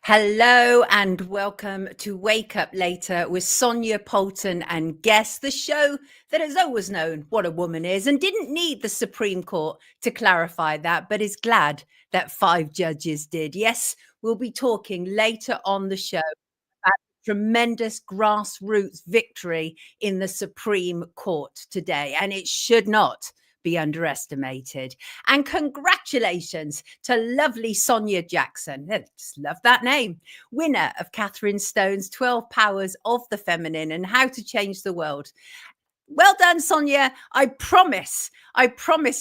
Hello and welcome to Wake Up Later with Sonia Poulton and guests, the show that has always known what a woman is and didn't need the Supreme Court to clarify that, but is glad that 5 judges did. Yes, we'll be talking later on the show about the tremendous grassroots victory in the Supreme Court today, and it should not be underestimated. And congratulations to lovely Sonia Jackson. I just love that name. Winner of Catherine Stone's 12 Powers of the Feminine and How to Change the World. Well done, Sonia. I promise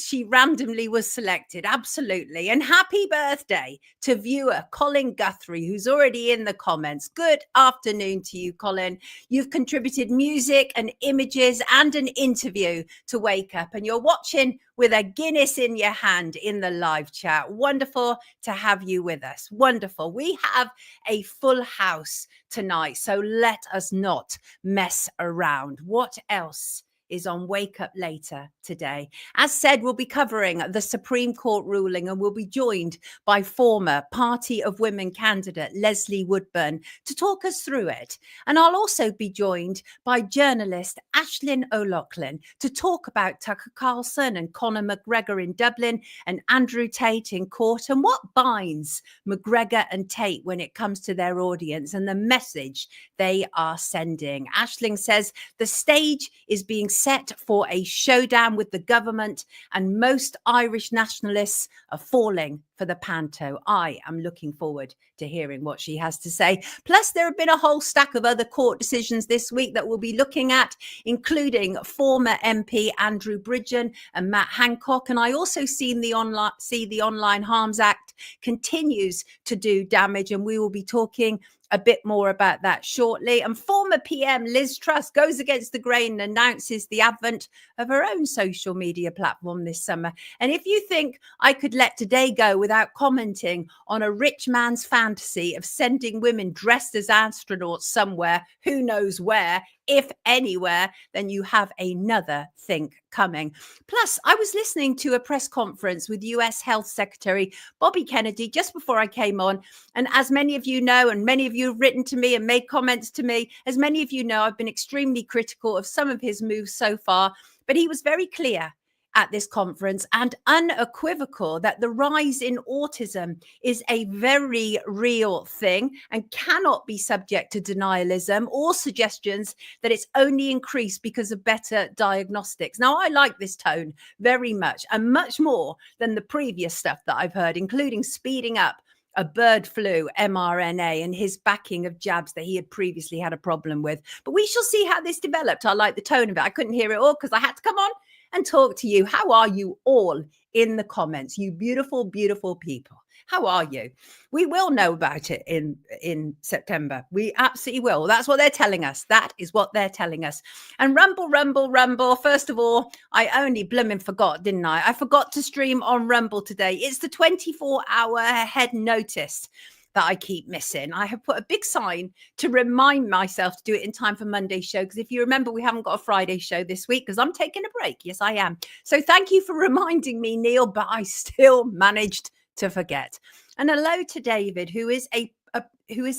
she randomly was selected. Absolutely. And happy birthday to viewer Colin Guthrie, who's already in the comments. Good afternoon to you, Colin. You've contributed music and images and an interview to Wake Up, and you're watching with a Guinness in your hand in the live chat. Wonderful to have you with us. Wonderful. We have a full house tonight, so let us not mess around. What else is on Wake Up Later today? As said, we'll be covering the Supreme Court ruling, and we'll be joined by former Party of Women candidate Leslie Woodburn to talk us through it. And I'll also be joined by journalist Aislinn O'Loughlin to talk about Tucker Carlson and Conor McGregor in Dublin and Andrew Tate in court, and what binds McGregor and Tate when it comes to their audience and the message they are sending. Aislinn says the stage is being set for a showdown with the government, and most Irish nationalists are falling for the panto. I am looking forward to hearing what she has to say. Plus, there have been a whole stack of other court decisions this week that we'll be looking at, including former MP Andrew Bridgen and Matt Hancock. And I also see the Online Harms Act continues to do damage, and we will be talking a bit more about that shortly. And former PM Liz Truss goes against the grain and announces the advent of her own social media platform this summer. And if you think I could let today go without commenting on a rich man's fantasy of sending women dressed as astronauts somewhere, who knows where, if anywhere, then you have another think coming. Plus, I was listening to a press conference with US Health Secretary Bobby Kennedy just before I came on. And as many of you know, and many of you have written to me and made comments to me, as many of you know, I've been extremely critical of some of his moves so far, but he was very clear at this conference and unequivocal that the rise in autism is a very real thing and cannot be subject to denialism or suggestions that it's only increased because of better diagnostics. Now, I like this tone very much, and much more than the previous stuff that I've heard, including speeding up a bird flu mRNA and his backing of jabs that he had previously had a problem with. But we shall see how this developed. I like the tone of it. I couldn't hear it all because I had to come on and talk to you. How are you all in the comments? You beautiful, beautiful people. How are you? We will know about it in September. We absolutely will. That's what they're telling us. That is what they're telling us. And rumble, rumble, rumble. First of all, I only blooming forgot, didn't I? I forgot to stream on Rumble today. It's the 24-hour ahead notice that I keep missing. I have put a big sign to remind myself to do it in time for Monday's show, because if you remember, we haven't got a Friday show this week because I'm taking a break. Yes, I am. So thank you for reminding me, Neil, but I still managed to forget. And hello to David, who is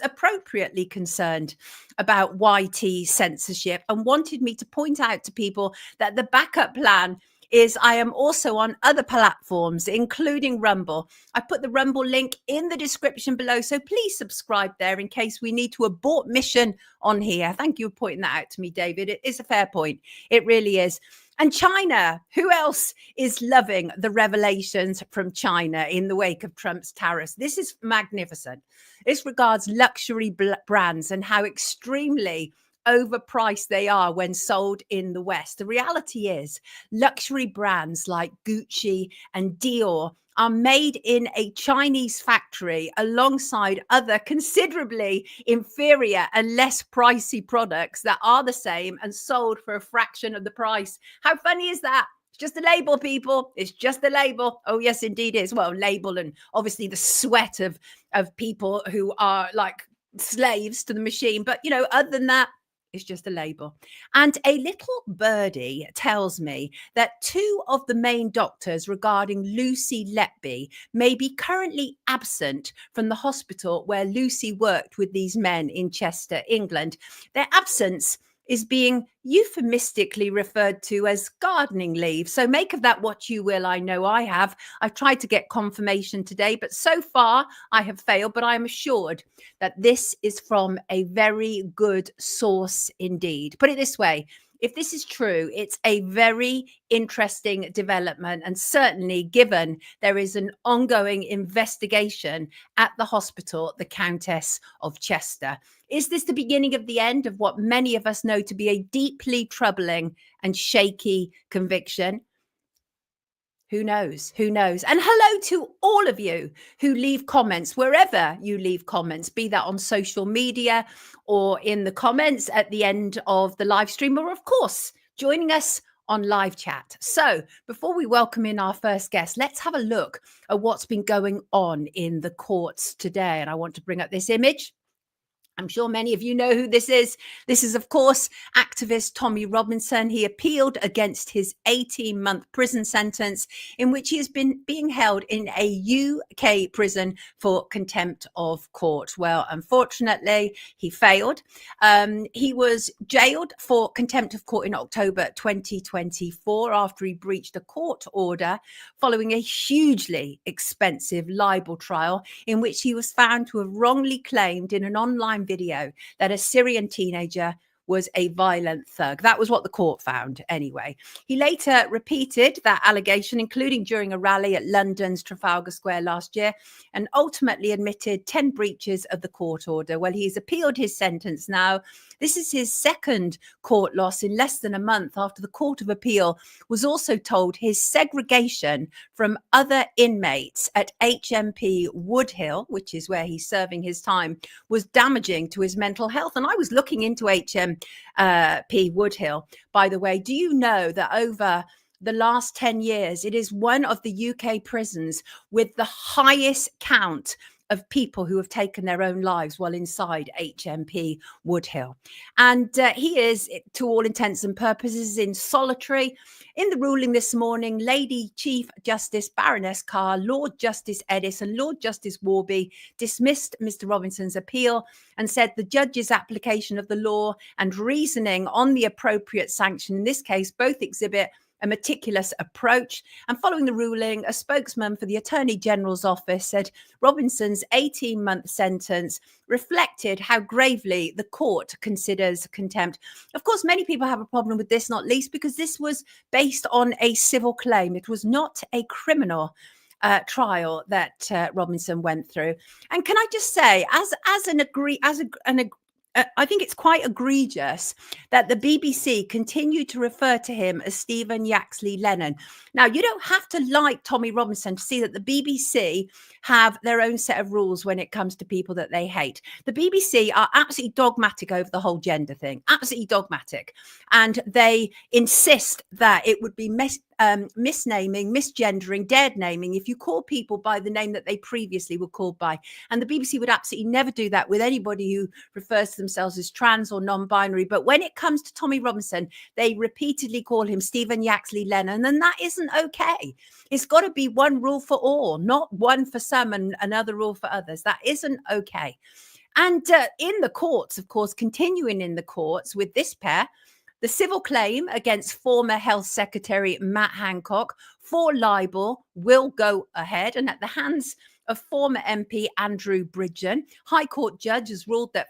appropriately concerned about YT censorship and wanted me to point out to people that the backup plan is I am also on other platforms, including Rumble. I put the Rumble link in the description below, so please subscribe there in case we need to abort mission on here. Thank you for pointing that out to me, David. It is a fair point. It really is. And China, who else is loving the revelations from China in the wake of Trump's tariffs? This is magnificent. This regards luxury brands and how extremely overpriced they are when sold in the West. The reality is luxury brands like Gucci and Dior are made in a Chinese factory alongside other considerably inferior and less pricey products that are the same and sold for a fraction of the price. How funny is that? It's just a label, people. It's just a label. Oh, yes, indeed it is. Well, label and obviously the sweat of people who are like slaves to the machine. But, you know, other than that, It's just a label. And a little birdie tells me that two of the main doctors regarding Lucy Letby may be currently absent from the hospital where Lucy worked with these men in Chester, England. Their absence is being euphemistically referred to as gardening leave. So make of that what you will. I know I have. I've tried to get confirmation today, but so far I have failed. But I am assured that this is from a very good source indeed. Put it this way. If this is true, it's a very interesting development. And certainly, given there is an ongoing investigation at the hospital, the Countess of Chester. Is this the beginning of the end of what many of us know to be a deeply troubling and shaky conviction? Who knows? Who knows? And hello to all of you who leave comments wherever you leave comments, be that on social media or in the comments at the end of the live stream, or of course, joining us on live chat. So before we welcome in our first guest, let's have a look at what's been going on in the courts today. And I want to bring up this image. I'm sure many of you know who this is. This is, of course, activist Tommy Robinson. He appealed against his 18-month prison sentence in which he has been being held in a UK prison for contempt of court. Well, unfortunately, he failed. He was jailed for contempt of court in October 2024 after he breached a court order following a hugely expensive libel trial in which he was found to have wrongly claimed in an online video that a Syrian teenager was a violent thug. That was what the court found anyway. He later repeated that allegation, including during a rally at London's Trafalgar Square last year, and ultimately admitted 10 breaches of the court order. Well, he's appealed his sentence now. This is his second court loss in less than a month after the Court of Appeal was also told his segregation from other inmates at HMP Woodhill, which is where he's serving his time, was damaging to his mental health. And I was looking into HMP Woodhill, by the way. Do you know that over the last 10 years, it is one of the UK prisons with the highest count of people who have taken their own lives while inside HMP Woodhill. And he is, to all intents and purposes, in solitary. In the ruling this morning, Lady Chief Justice Baroness Carr, Lord Justice Edis and Lord Justice Warby dismissed Mr. Robinson's appeal and said the judge's application of the law and reasoning on the appropriate sanction in this case both exhibit a meticulous approach. And following the ruling, a spokesman for the Attorney General's office said Robinson's 18-month sentence reflected how gravely the court considers contempt. Of course, many people have a problem with this, not least because this was based on a civil claim. It was not a criminal trial that Robinson went through. And can I just say, I think it's quite egregious that the BBC continue to refer to him as Stephen Yaxley Lennon. Now, you don't have to like Tommy Robinson to see that the BBC have their own set of rules when it comes to people that they hate. The BBC are absolutely dogmatic over the whole gender thing, absolutely dogmatic. And they insist that it would be misnaming, misgendering, dead naming if you call people by the name that they previously were called by. And the BBC would absolutely never do that with anybody who refers to themselves as trans or non-binary. But when it comes to Tommy Robinson, they repeatedly call him Stephen Yaxley Lennon, and that isn't okay. It's got to be one rule for all, not one for some and another rule for others. That isn't okay. And in the courts, of course, continuing in the courts with this pair, the civil claim against former Health Secretary Matt Hancock for libel will go ahead. And at the hands of former MP Andrew Bridgen, High Court judge has ruled that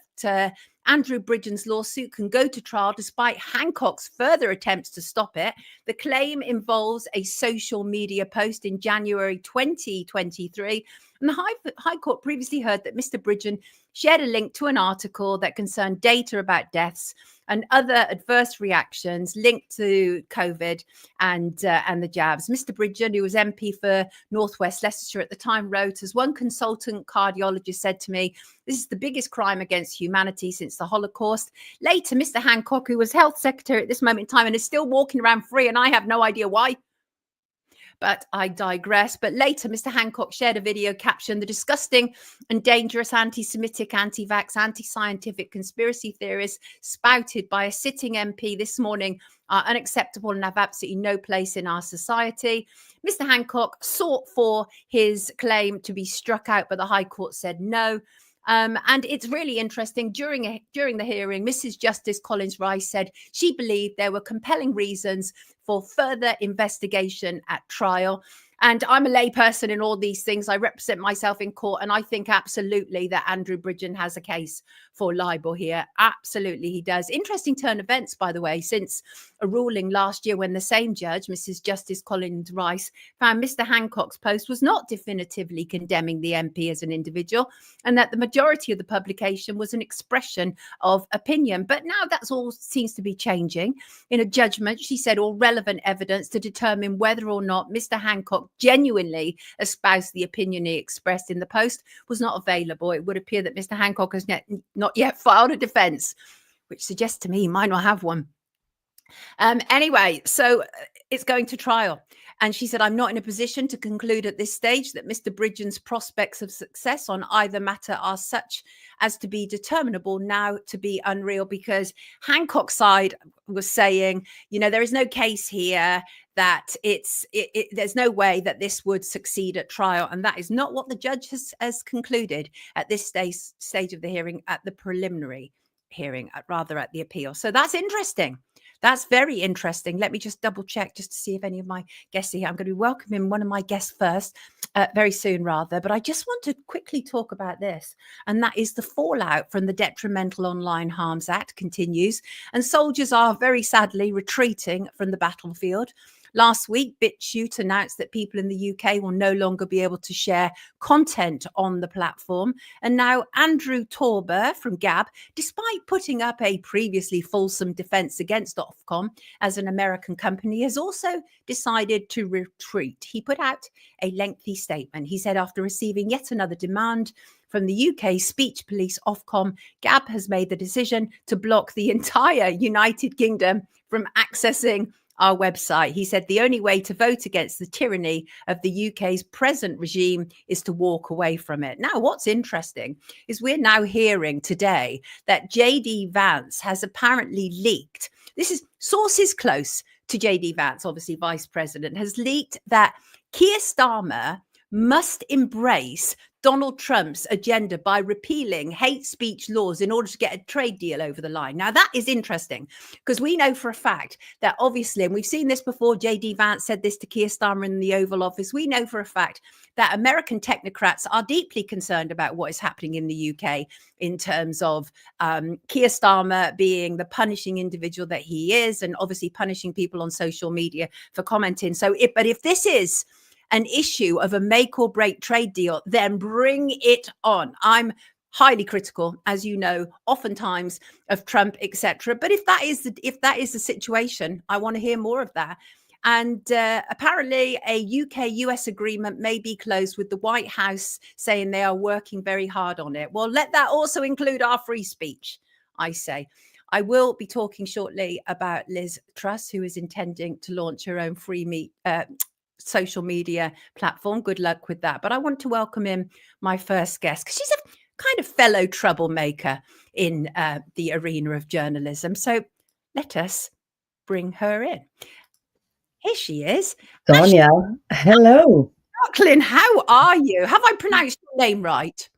Andrew Bridgen's lawsuit can go to trial despite Hancock's further attempts to stop it. The claim involves a social media post in January 2023. And the High Court previously heard that Mr. Bridgen shared a link to an article that concerned data about deaths and other adverse reactions linked to COVID and the jabs. Mr. Bridgen, who was MP for North West Leicestershire at the time, wrote, as one consultant cardiologist said to me, this is the biggest crime against humanity since the Holocaust. Later, Mr. Hancock, who was Health Secretary at this moment in time and is still walking around free, and I have no idea why, But I digress. But later, Mr. Hancock shared a video captioned "The disgusting and dangerous anti-Semitic, anti-vax, anti-scientific conspiracy theories spouted by a sitting MP this morning are unacceptable and have absolutely no place in our society." Mr. Hancock sought for his claim to be struck out, but the High Court said no. And it's really interesting. During the hearing, Mrs. Justice Collins Rice said she believed there were compelling reasons for further investigation at trial. And I'm a layperson in all these things. I represent myself in court, and I think absolutely that Andrew Bridgen has a case for libel here. Absolutely, he does. Interesting turn of events, by the way, since a ruling last year when the same judge, Mrs. Justice Collins Rice, found Mr. Hancock's post was not definitively condemning the MP as an individual, and that the majority of the publication was an expression of opinion. But now that's all seems to be changing. In a judgment, she said all relevant evidence to determine whether or not Mr. Hancock genuinely espoused the opinion he expressed in the post was not available. It would appear that Mr. Hancock has not yet filed a defense, which suggests to me he might not have one. Anyway, so it's going to trial. And she said, "I'm not in a position to conclude at this stage that Mr. Bridgen's prospects of success on either matter are such as to be determinable now to be unreal," because Hancock's side was saying, there is no case here that there's no way that this would succeed at trial. And that is not what the judge has concluded at this stage of the hearing, at the preliminary hearing, rather at the appeal. So that's interesting. That's very interesting. Let me just double check just to see if any of my guests are here. I'm going to be welcoming one of my guests first, very soon rather. But I just want to quickly talk about this. And that is the fallout from the Detrimental Online Harms Act continues. And soldiers are very sadly retreating from the battlefield. Last week, Bitchute announced that people in the UK will no longer be able to share content on the platform. And now Andrew Torber from Gab, despite putting up a previously fulsome defense against Ofcom as an American company, has also decided to retreat. He put out a lengthy statement. He said, after receiving yet another demand from the UK speech police Ofcom, Gab has made the decision to block the entire United Kingdom from accessing our website. He said the only way to vote against the tyranny of the UK's present regime is to walk away from it. Now, what's interesting is we're now hearing today that JD Vance has apparently leaked. This is sources close to JD Vance, obviously vice president, has leaked that Keir Starmer must embrace Donald Trump's agenda by repealing hate speech laws in order to get a trade deal over the line. Now, that is interesting because we know for a fact that obviously, and we've seen this before, JD Vance said this to Keir Starmer in the Oval Office, we know for a fact that American technocrats are deeply concerned about what is happening in the UK in terms of Keir Starmer being the punishing individual that he is, and obviously punishing people on social media for commenting. But if this is an issue of a make or break trade deal, then bring it on. I'm highly critical, as you know, oftentimes of Trump, etc. But if that is the situation, I want to hear more of that. And apparently a UK-US agreement may be closed, with the White House saying they are working very hard on it. Well, let that also include our free speech, I say. I will be talking shortly about Liz Truss, who is intending to launch her own social media platform. Good luck with that. But I want to welcome in my first guest because she's a kind of fellow troublemaker in the arena of journalism. So let us bring her in. Here she is. Sonia, hello. Lachlan, how are you? Have I pronounced your name right?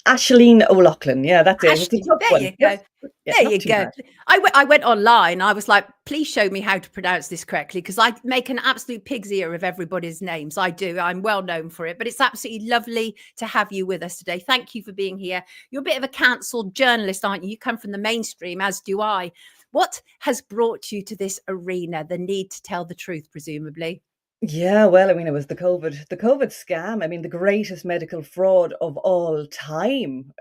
Ashleen O'Loughlin. Yeah, that's it. It's a tough there one. you go. Yeah, there you go. I went online. I was like, please show me how to pronounce this correctly, because I make an absolute pig's ear of everybody's names. I do. I'm well known for it. But it's absolutely lovely to have you with us today. Thank you for being here. You're a bit of a cancelled journalist, aren't you? You come from the mainstream, as do I. What has brought you to this arena? The need to tell the truth, presumably. Yeah, well, I mean, it was the COVID scam. I mean, the greatest medical fraud of all time,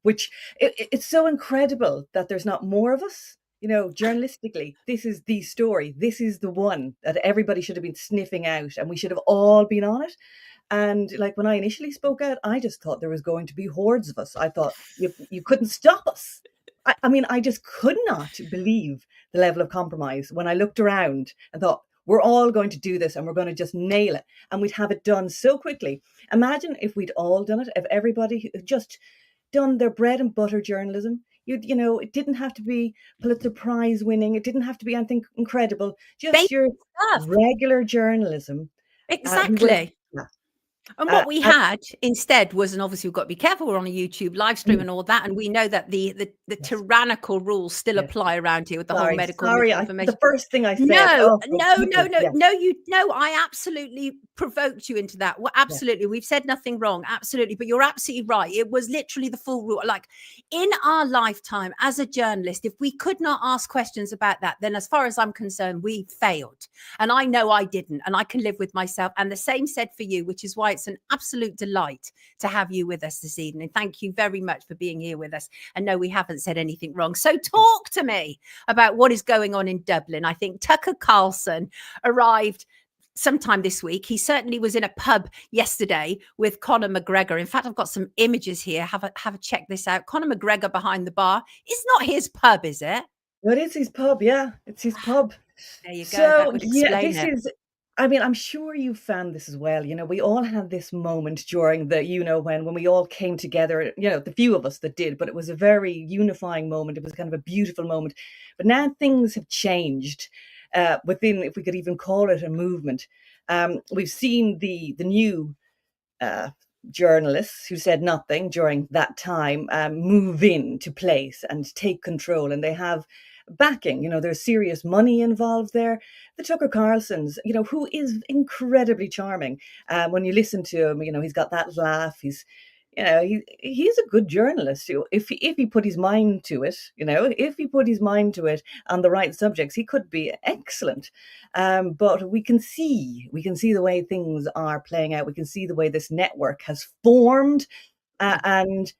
which it's so incredible that there's not more of us, journalistically. This is the story. This is the one that everybody should have been sniffing out, and we should have all been on it. And like when I initially spoke out, I just thought there was going to be hordes of us. I thought you couldn't stop us. I mean, I just could not believe the level of compromise when I looked around and thought, we're all going to do this and we're going to just nail it. And we'd have it done so quickly. Imagine if we'd all done it, if everybody had just done their bread and butter journalism. It didn't have to be Pulitzer Prize winning. It didn't have to be anything incredible. Just Basic your stuff. regular journalism. We would have, Exactly. yeah. And what we had instead was, and obviously we've got to be careful, we're on a YouTube live stream and all that, and we know that the Yes, tyrannical rules still yes. apply around here with the whole medical Sorry. misinformation. The first thing I said. No, Oh, well, no, no, people, no, yeah, no, I absolutely provoked you into that. Well, yeah. absolutely. We've said nothing wrong. Absolutely. But you're absolutely right. It was literally the full rule. Like in our lifetime as a journalist, if we could not ask questions about that, then as far as I'm concerned, we failed. And I know I didn't, and I can live with myself. And the same said for you, which is why it's an absolute delight to have you with us this evening. Thank you very much for being here with us. And no, we haven't said anything wrong. So talk to me about what is going on in Dublin. I think Tucker Carlson arrived sometime this week. He certainly was in a pub yesterday with Conor McGregor. In fact, I've got some images here. Have a check this out. Conor McGregor behind the bar. It's not his pub, is it? Well, it's his pub. Yeah, it's his pub. There you go. That So would yeah, explain it. I'm sure you found this as well. We all had this moment during when we all came together, the few of us that did, but it was a very unifying moment. It was kind of a beautiful moment. But now things have changed within, if we could even call it a movement. We've seen the new journalists who said nothing during that time move into place and take control, and they have backing. There's serious money involved there. The Tucker Carlsons, who is incredibly charming. When you listen to him, he's got that laugh. He's a good journalist. If he put his mind to it, if he put his mind to it on the right subjects, he could be excellent. But we can see the way things are playing out. We can see the way this network has formed, and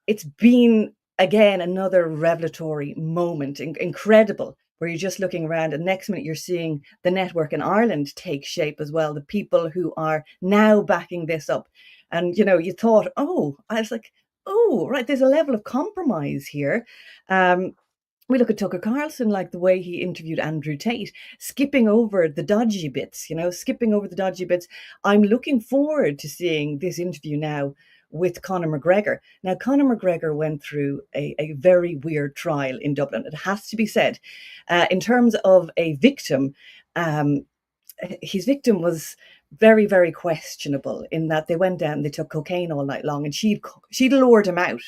it's been, again, another revelatory moment, incredible, where you're just looking around and next minute you're seeing the network in Ireland take shape as well, the people who are now backing this up. And, you thought, I was like, right, there's a level of compromise here. We look at Tucker Carlson, like the way he interviewed Andrew Tate, skipping over the dodgy bits, skipping over the dodgy bits. I'm looking forward to seeing this interview now with Conor McGregor. Now, Conor McGregor went through a very weird trial in Dublin, it has to be said. In terms of a victim, his victim was very, very questionable in that they went down, they took cocaine all night long, and she'd lured him out,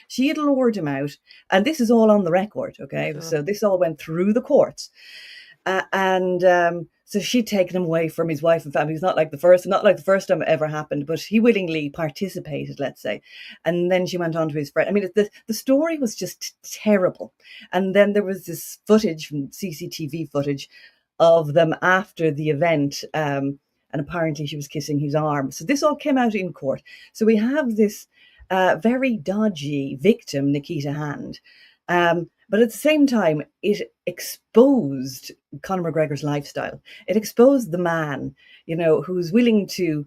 she'd lured him out. And this is all on the record, okay? Sure. So this all went through the courts. So she'd taken him away from his wife and family. It's not like the first time it ever happened, but he willingly participated, let's say. And then she went on to his friend. I mean, the story was just terrible. And then there was this footage, from CCTV footage, of them after the event, and apparently she was kissing his arm. So this all came out in court. So we have this very dodgy victim, Nikita Hand. But at the same time, it exposed Conor McGregor's lifestyle. It exposed the man, who's willing to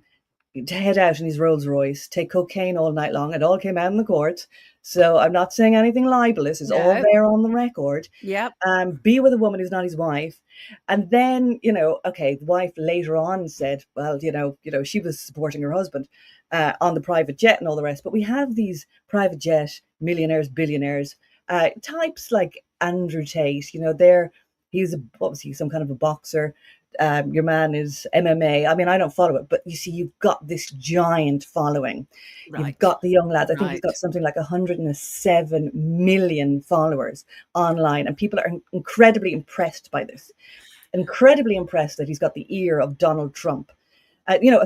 head out in his Rolls Royce, take cocaine all night long. It all came out in the court. So I'm not saying anything libelous. It's all there on the record. Yep. Be with a woman who's not his wife. And then, the wife later on said, well, she was supporting her husband on the private jet and all the rest. But we have these private jet millionaires, billionaires, types like Andrew Tate. He's obviously some kind of a boxer. Your man is MMA. I mean, I don't follow it, but you see, you've got this giant following. Right. You've got the young lads. I think he's got something like 107 million followers online, and people are incredibly impressed by this. Incredibly impressed that he's got the ear of Donald Trump. There's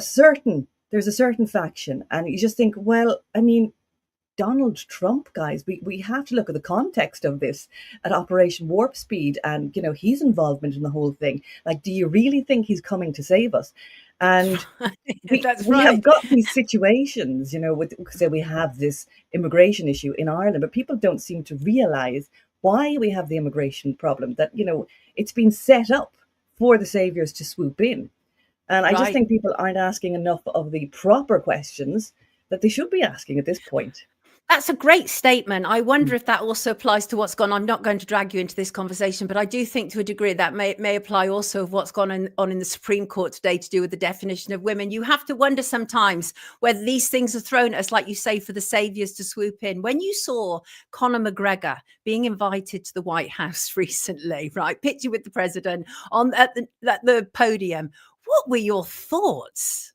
a certain faction, and you just think, well, I mean, Donald Trump, guys, we have to look at the context of this at Operation Warp Speed and, his involvement in the whole thing. Like, do you really think he's coming to save us? And we have got these situations, say we have this immigration issue in Ireland, but people don't seem to realize why we have the immigration problem, that, it's been set up for the saviors to swoop in. And I just think people aren't asking enough of the proper questions that they should be asking at this point. That's a great statement. I wonder if that also applies to what's gone on. I'm not going to drag you into this conversation, but I do think to a degree that may apply also of what's gone on in the Supreme Court today to do with the definition of women. You have to wonder sometimes whether these things are thrown at us, like you say, for the saviors to swoop in. When you saw Conor McGregor being invited to the White House recently, right, picture with the president at the podium, what were your thoughts?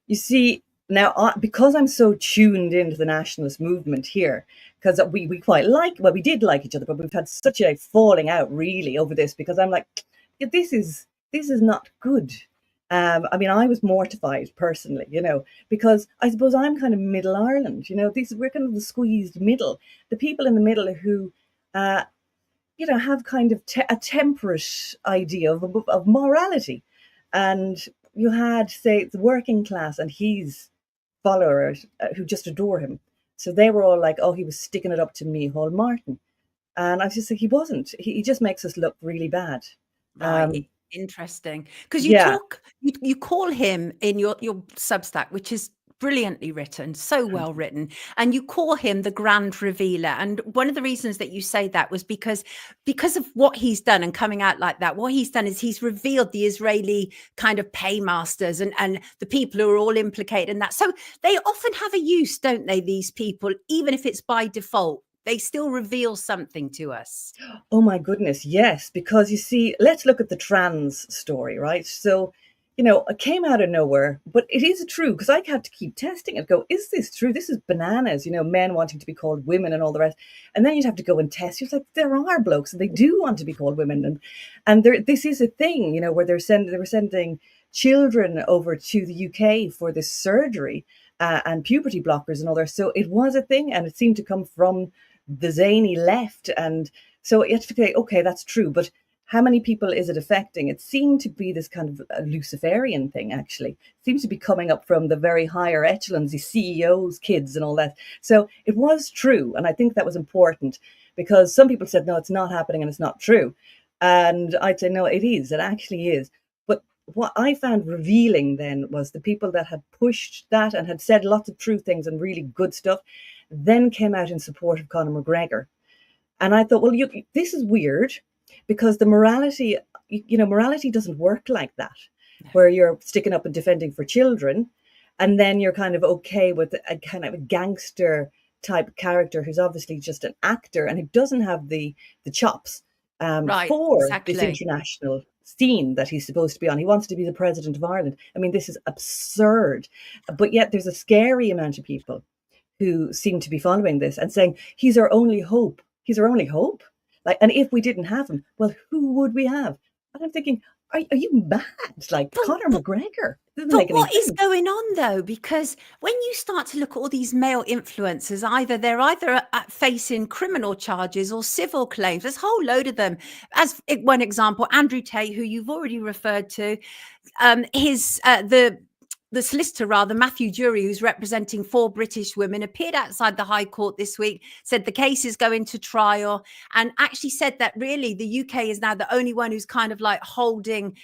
You see, now because I'm so tuned into the nationalist movement here, because we quite we did like each other, but we've had such a falling out really over this, because I'm like, yeah, this is not good. I mean, I was mortified personally, because I suppose I'm kind of Middle Ireland, we're kind of the squeezed middle, the people in the middle who, have kind of a temperate idea of morality. And you had, say, the working class and his followers who just adore him. So they were all like, oh, he was sticking it up to Micheál Martin. And I was just like, he wasn't. He just makes us look really bad. Right. Interesting. Because Yeah. you call him in your Substack, which is brilliantly written, so well written, and you call him the grand revealer. And one of the reasons that you say that was because of what he's done and coming out like that. What he's done is he's revealed the Israeli kind of paymasters and the people who are all implicated in that. So they often have a use, don't they, these people, even if it's by default. They still reveal something to us. Oh my goodness, yes. Because you see, let's look at the trans story, right? So, it came out of nowhere, but it is true, because I had to keep testing it. Go, is this true? This is bananas, men wanting to be called women and all the rest. And then you'd have to go and test. You're like, there are blokes and they do want to be called women, and this is a thing, where they were sending children over to the UK for this surgery and puberty blockers and all that. So it was a thing, and it seemed to come from the zany left. And so you have to say, okay, that's true, but how many people is it affecting? It seemed to be this kind of a Luciferian thing, actually. It seems to be coming up from the very higher echelons, the CEOs, kids and all that. So it was true. And I think that was important, because some people said, no, it's not happening and it's not true. And I'd say, no, it is. It actually is. But what I found revealing then was the people that had pushed that and had said lots of true things and really good stuff, then came out in support of Conor McGregor. And I thought, well, this is weird, because the morality doesn't work like that, where you're sticking up and defending for children, and then you're kind of okay with a kind of a gangster type character who's obviously just an actor and who doesn't have the chops Right, for this exactly. international scene that he's supposed to be on. He wants to be the president of Ireland. I mean, this is absurd. But yet there's a scary amount of people who seem to be following this and saying, he's our only hope. He's our only hope. Like, and if we didn't have him, well, who would we have? And I'm thinking, are you mad? Like, Conor McGregor. Doesn't But make any what is sense. going on though? Because when you start to look at all these male influencers, they're either facing criminal charges or civil claims. There's a whole load of them. As one example, Andrew Tate, who you've already referred to, the solicitor, rather, Matthew Jury, who's representing 4 British women, appeared outside the High Court this week, said the case is going to trial, and actually said that really the UK is now the only one who's kind of like holding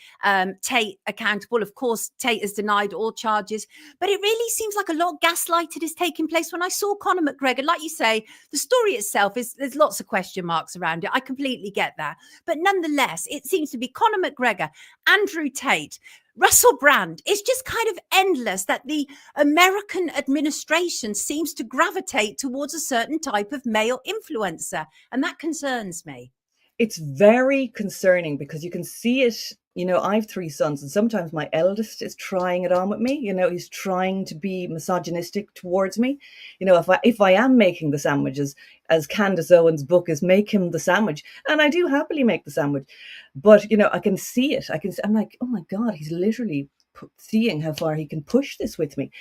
Tate accountable. Of course, Tate has denied all charges, but it really seems like a lot of gaslighting is taking place. When I saw Conor McGregor, like you say, the story itself there's lots of question marks around it. I completely get that. But nonetheless, it seems to be Conor McGregor, Andrew Tate, Russell Brand. It's just kind of endless that the American administration seems to gravitate towards a certain type of male influencer. And that concerns me. It's very concerning, because you can see it. I have 3 sons, and sometimes my eldest is trying it on with me. He's trying to be misogynistic towards me. If I am making the sandwiches, as Candace Owens' book is, make him the sandwich, and I do happily make the sandwich. But I can see it. I'm like, oh my God, he's literally seeing how far he can push this with me.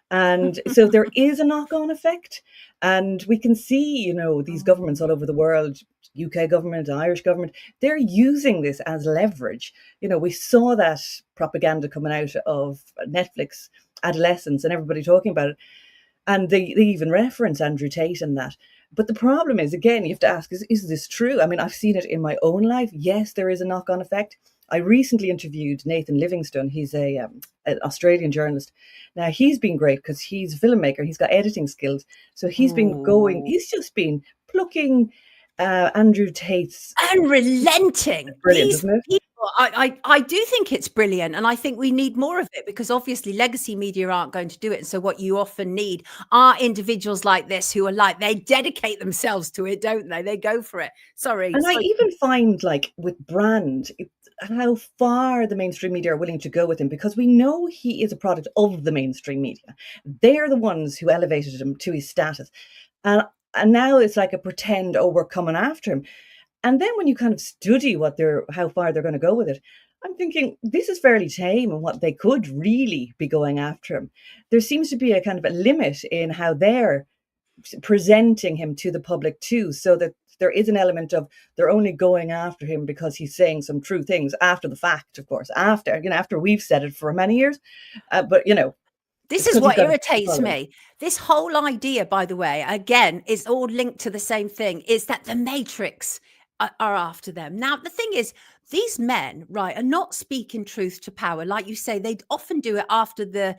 And so there is a knock-on effect. And we can see, these governments all over the world, UK government, Irish government, they're using this as leverage. We saw that propaganda coming out of Netflix, adolescents, and everybody talking about it. And they even reference Andrew Tate and that. But the problem is, again, you have to ask, is this true? I mean, I've seen it in my own life. Yes, there is a knock-on effect. I recently interviewed Nathan Livingstone. He's an Australian journalist. Now, he's been great because he's a filmmaker. He's got editing skills. So Ooh. he's just been plucking Andrew Tate's. Unrelenting. Brilliant, These isn't it? people, I do think it's brilliant, and I think we need more of it because obviously legacy media aren't going to do it. And so what you often need are individuals like this who are like, they dedicate themselves to it, don't they? They go for it. Sorry. And I Sorry. even find, like, with Brand, how far the mainstream media are willing to go with him, because we know he is a product of the mainstream media. They're the ones who elevated him to his status. And and now it's like a pretend, oh, we're coming after him. And then when you kind of study how far they're going to go with it, I'm thinking this is fairly tame and what they could really be going after him. There seems to be a kind of a limit in how they're presenting him to the public too, so that there is an element of they're only going after him because he's saying some true things after the fact, of course, after we've said it for many years. But This it's is because he's what got a irritates following. me. This whole idea, by the way, again, is all linked to the same thing, is that the Matrix are after them. Now, the thing is, these men, right, are not speaking truth to power. Like you say, they often do it after the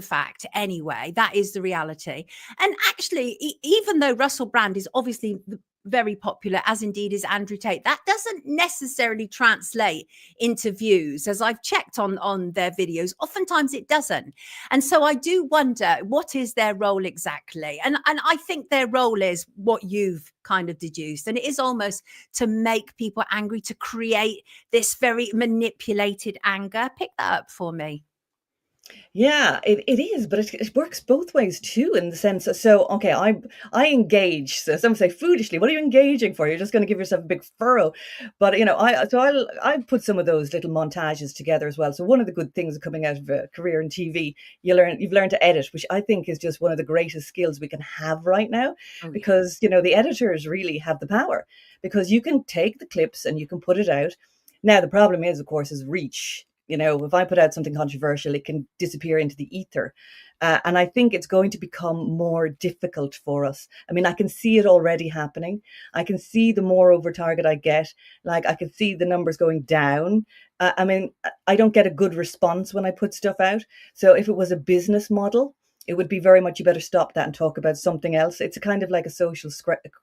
fact anyway. That is the reality. And actually, even though Russell Brand is obviously very popular, as indeed is Andrew Tate, that doesn't necessarily translate into views. As I've checked on their videos, oftentimes it doesn't. And so I do wonder, what is their role exactly? And I think their role is what you've kind of deduced. And it is almost to make people angry, to create this very manipulated anger. Pick that up for me. Yeah, it is, but it works both ways too, in the sense that, so okay, I engage. So some say foolishly, what are you engaging for? You're just going to give yourself a big furrow. But I put some of those little montages together as well. So one of the good things of coming out of a career in TV, you've learned to edit, which I think is just one of the greatest skills we can have right now, Oh, yeah. because the editors really have the power, because you can take the clips and you can put it out. Now the problem is, of course, is reach. If I put out something controversial, it can disappear into the ether. And I think it's going to become more difficult for us. I mean, I can see it already happening. I can see the more over target I get, like I can see the numbers going down. I mean, I don't get a good response when I put stuff out. So if it was a business model, it would be very much, you better stop that and talk about something else. It's a kind of like a social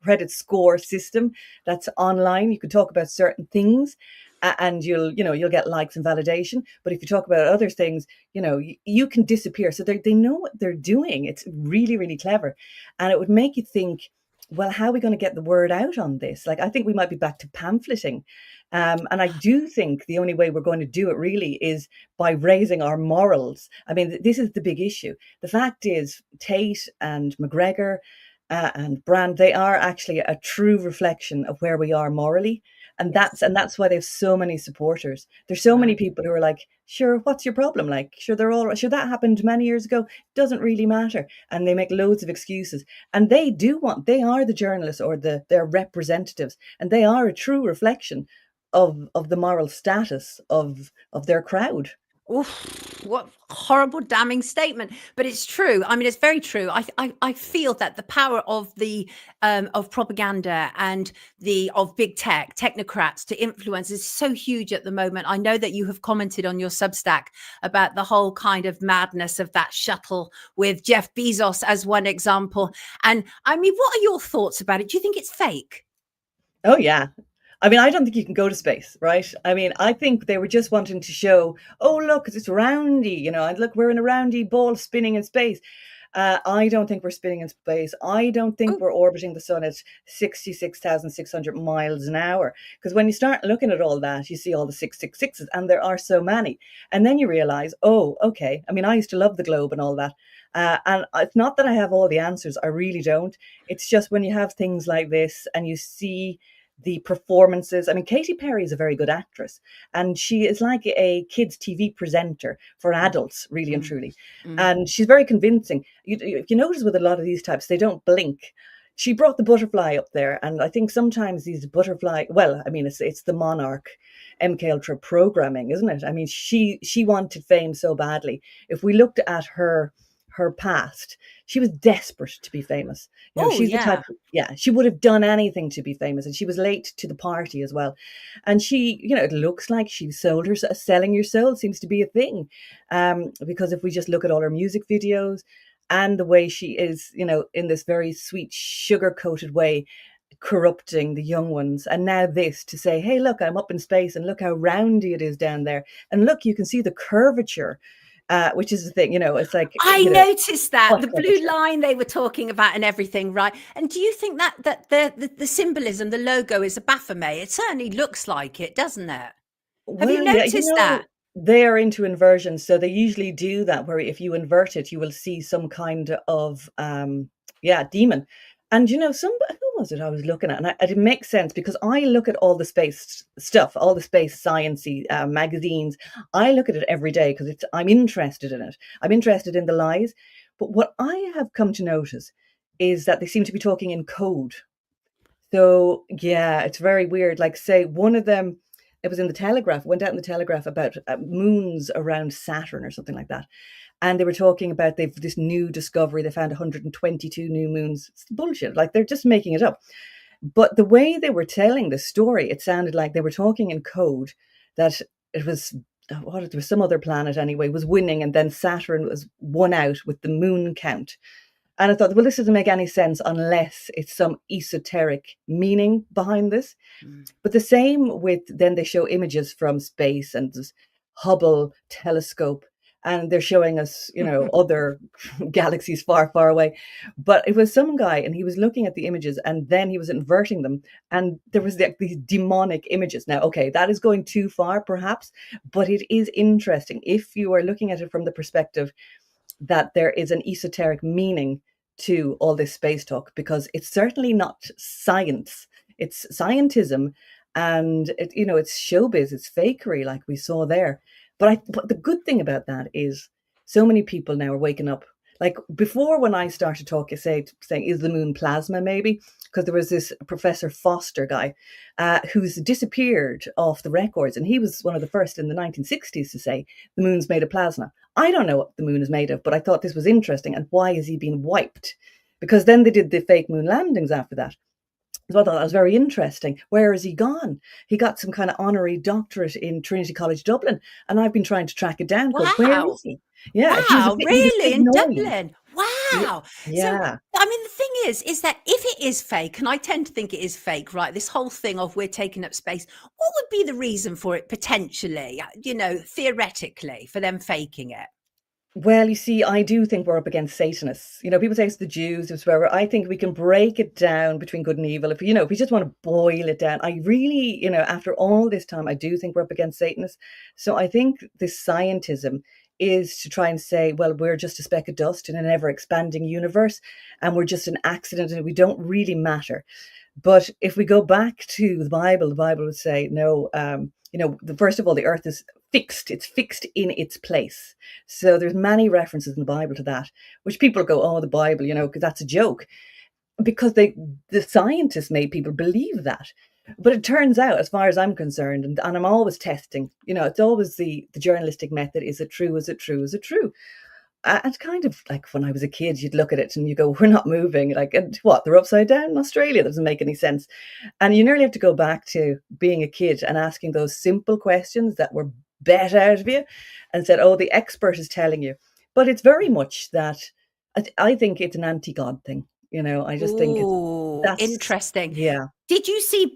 credit score system that's online. You can talk about certain things, and you'll get likes and validation. But if you talk about other things, you can disappear. So they know what they're doing. It's really, really clever. And it would make you think, well, how are we going to get the word out on this? Like, I think we might be back to pamphleting. And I do think the only way we're going to do it really is by raising our morals. I mean, this is the big issue. The fact is, Tate and McGregor and Brand, they are actually a true reflection of where we are morally. And Yes. that's why they have so many supporters. There's so many Right. people who are like, sure, what's your problem? Like, sure, sure, that happened many years ago. Doesn't really matter. And they make loads of excuses. And they are the journalists, or their representatives, and they are a true reflection of the moral status of their crowd. Oof, what horrible damning statement, but it's true. I mean, it's very true. I feel that the power of the of propaganda and the of big tech technocrats to influence is so huge at the moment. I know that you have commented on your Substack about the whole kind of madness of that shuttle with Jeff Bezos as one example. And I mean, what are your thoughts about it? Do you think it's fake? Oh yeah. I mean, I don't think you can go to space, right? I mean, I think they were just wanting to show, oh, look, it's roundy, and look, we're in a roundy ball spinning in space. I don't think we're spinning in space. I don't think Oh, we're orbiting the sun at 66,600 miles an hour. Because when you start looking at all that, you see all the 666s, and there are so many. And then you realize, oh, okay. I mean, I used to love the globe and all that. And it's not that I have all the answers. I really don't. It's just when you have things like this and you see the performances. I mean, Katy Perry is a very good actress, and she is like a kids' TV presenter for mm, adults, really and mm, truly. mm. And she's very convincing. If you notice with a lot of these types, they don't blink. She brought the butterfly up there, and I think sometimes these butterfly. Well, I mean, it's the Monarch, MK Ultra programming, isn't it? I mean, she wanted fame so badly. If we looked at her past, she was desperate to be famous. Oh, She's the yeah. type, yeah, she would have done anything to be famous, and she was late to the party as well. And she, it looks like she sold her, selling your soul seems to be a thing. Because if we just look at all her music videos and the way she is, in this very sweet, sugar-coated way, corrupting the young ones. And now this to say, hey, look, I'm up in space and look how roundy it is down there. And look, you can see the curvature, which is the thing, it's like, I noticed that what the blue curvature? line they were talking about and everything, right? And do you think that the symbolism, the logo, is a Baphomet? It certainly looks like it, doesn't it? Have you Well, yeah, noticed that? they are into inversions, so they usually do that where if you invert it, you will see some kind of yeah, demon. And some who was it I was looking at, and it makes sense because I look at all the space stuff, all the space sciencey magazines. I look at it every day because I'm interested in it. I'm interested in the lies. But what I have come to notice is that they seem to be talking in code. So, yeah, it's very weird. Like, say, one of them, it was in the Telegraph, went out in the Telegraph about moons around Saturn or something like that. And they were talking about they've this new discovery. They found 122 new moons. It's bullshit. Like, they're just making it up. But the way they were telling the story, it sounded like they were talking in code that it was, what, it was some other planet anyway, was winning, and then Saturn was won out with the moon count. And I thought, well, this doesn't make any sense unless it's some esoteric meaning behind this. Mm. But the same with then they show images from space and this Hubble telescope, and they're showing us, other galaxies far, far away. But it was some guy, and he was looking at the images, and then he was inverting them, and there was these demonic images. Now, okay, that is going too far, perhaps, but it is interesting if you are looking at it from the perspective that there is an esoteric meaning to all this space talk, because it's certainly not science. It's scientism, and it's showbiz, it's fakery, like we saw there. But the good thing about that is so many people now are waking up. Like before, when I started talking, saying is the moon plasma, maybe, because there was this Professor Foster guy who's disappeared off the records, and he was one of the first in the 1960s to say the moon's made of plasma. I don't know what the moon is made of, but I thought this was interesting. And why is he being wiped? Because then they did the fake moon landings after that. So I thought that was very interesting. Where is he gone? He got some kind of honorary doctorate in Trinity College Dublin, and I've been trying to track it down. Going, where Wow. is he? Yeah, Wow, he was a really? bit In annoying. Dublin? Wow. So, Yeah. I mean, the thing is that if it is fake, and I tend to think it is fake, right? This whole thing of we're taking up space, what would be the reason for it potentially, theoretically, for them faking it? Well, you see, I do think we're up against Satanists. People say it's the Jews, it's wherever. I think we can break it down between good and evil. If we just want to boil it down, I really, after all this time, I do think we're up against Satanists. So I think this scientism is to try and say, well, we're just a speck of dust in an ever expanding universe, and we're just an accident, and we don't really matter. But if we go back to the Bible would say, no, first of all, the earth is fixed. It's fixed in its place. So there's many references in the Bible to that, which people go, oh, the Bible, because that's a joke. Because the scientists made people believe that. But it turns out, as far as I'm concerned, and I'm always testing, it's always the journalistic method. Is it true? Is it true? Is it true? And kind of like when I was a kid, you'd look at it and you go, we're not moving. Like, and what? They're upside down in Australia. That doesn't make any sense. And you nearly have to go back to being a kid and asking those simple questions that were bet out of you and said, oh, the expert is telling you. But it's very much that I think it's an anti-God thing. I just think Oh, that's, interesting. yeah. Did you see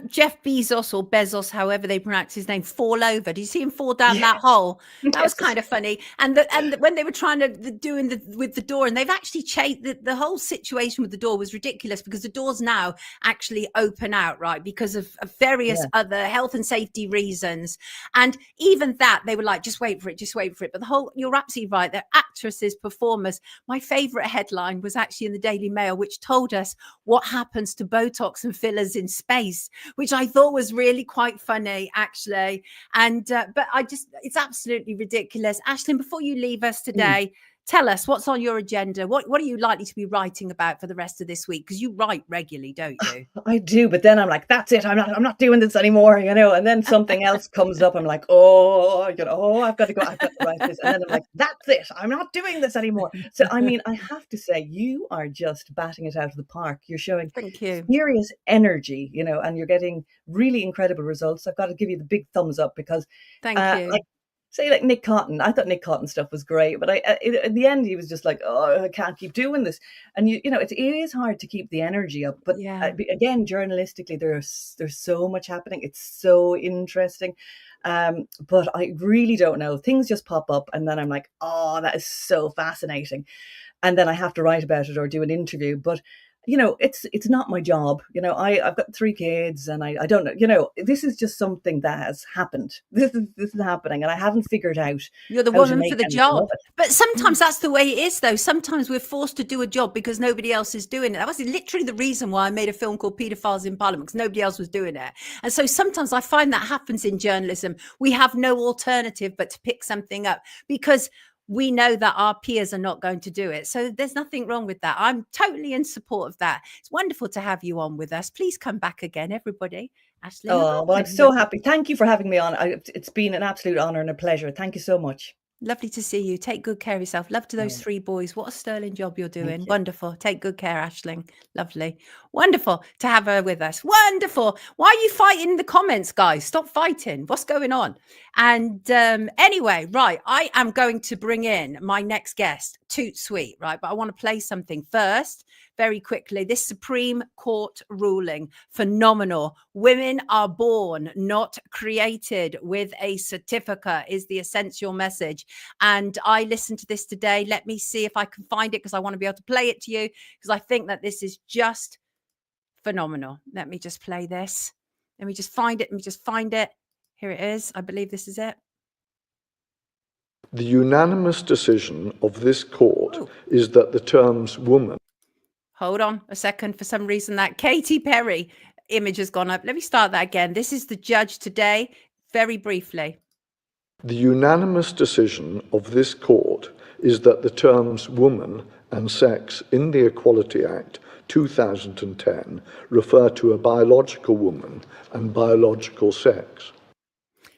Jeff Bezos, or Bezos, however they pronounce his name, fall over? Did you see him fall down Yeah. that hole? That was Yes. kind of funny. And when they were trying to doing with the door, and they've actually changed the whole situation with the door was ridiculous, because the doors now actually open out, right, because of various Yeah. other health and safety reasons. And even that, they were like, just wait for it, just wait for it. But you're absolutely right. They're actresses, performers. My favorite headline was actually in the Daily Mail, which told us what happens to Botox and fillers in space, which I thought was really quite funny, actually. And but it's absolutely ridiculous. Aisling, before you leave us today, Tell us what's on your agenda. What are you likely to be writing about for the rest of this week? Because you write regularly, don't you? I do, but then I'm like, that's it. I'm not doing this anymore, and then something else comes up. I'm like, oh, I've got to go. I've got to write this. And then I'm like, that's it. I'm not doing this anymore. So, I mean, I have to say, you are just batting it out of the park. You're showing Thank you. serious energy, and you're getting really incredible results. I've got to give you the big thumbs up because, Thank you. like Nick Cotton, I thought Nick Cotton stuff was great, but in the end, he was just like, oh, I can't keep doing this. And it is hard to keep the energy up. But Yeah. again, journalistically, there's so much happening. It's so interesting. But I really don't know. Things just pop up, and then I'm like, oh, that is so fascinating. And then I have to write about it or do an interview. But it's not my job. I've got 3 kids, and I don't know. This is just something that has happened. This is happening, and I haven't figured out. You're the how to woman make for the anything job. of it. But sometimes that's the way it is, though. Sometimes we're forced to do a job because nobody else is doing it. That was literally the reason why I made a film called Paedophiles in Parliament, because nobody else was doing it. And so sometimes I find that happens in journalism. We have no alternative but to pick something up because we know that our peers are not going to do it. So there's nothing wrong with that. I'm totally in support of that. It's wonderful to have you on with us. Please come back again, everybody. Ashley. Oh, well, I'm so happy. Thank you for having me on. It's been an absolute honor and a pleasure. Thank you so much. Lovely to see you. Take good care of yourself. Love to those 3 boys. What a sterling job you're doing. Wonderful. Take good care, Aisling. Lovely. Wonderful to have her with us. Wonderful. Why are you fighting in the comments, guys? Stop fighting. What's going on? And anyway, right, I am going to bring in my next guest, Toot Sweet, right? But I want to play something first. Very quickly, this Supreme Court ruling, phenomenal. Women are born, not created, with a certificate is the essential message. And I listened to this today. Let me see if I can find it because I want to be able to play it to you because I think that this is just phenomenal. Let me just play this. Let me just find it. Here it is. I believe this is it. The unanimous decision of this court is that the terms woman. Hold on a second. For some reason, that Katy Perry image has gone up. Let me start that again. This is the judge today, very briefly. The unanimous decision of this court is that the terms woman and sex in the Equality Act 2010 refer to a biological woman and biological sex.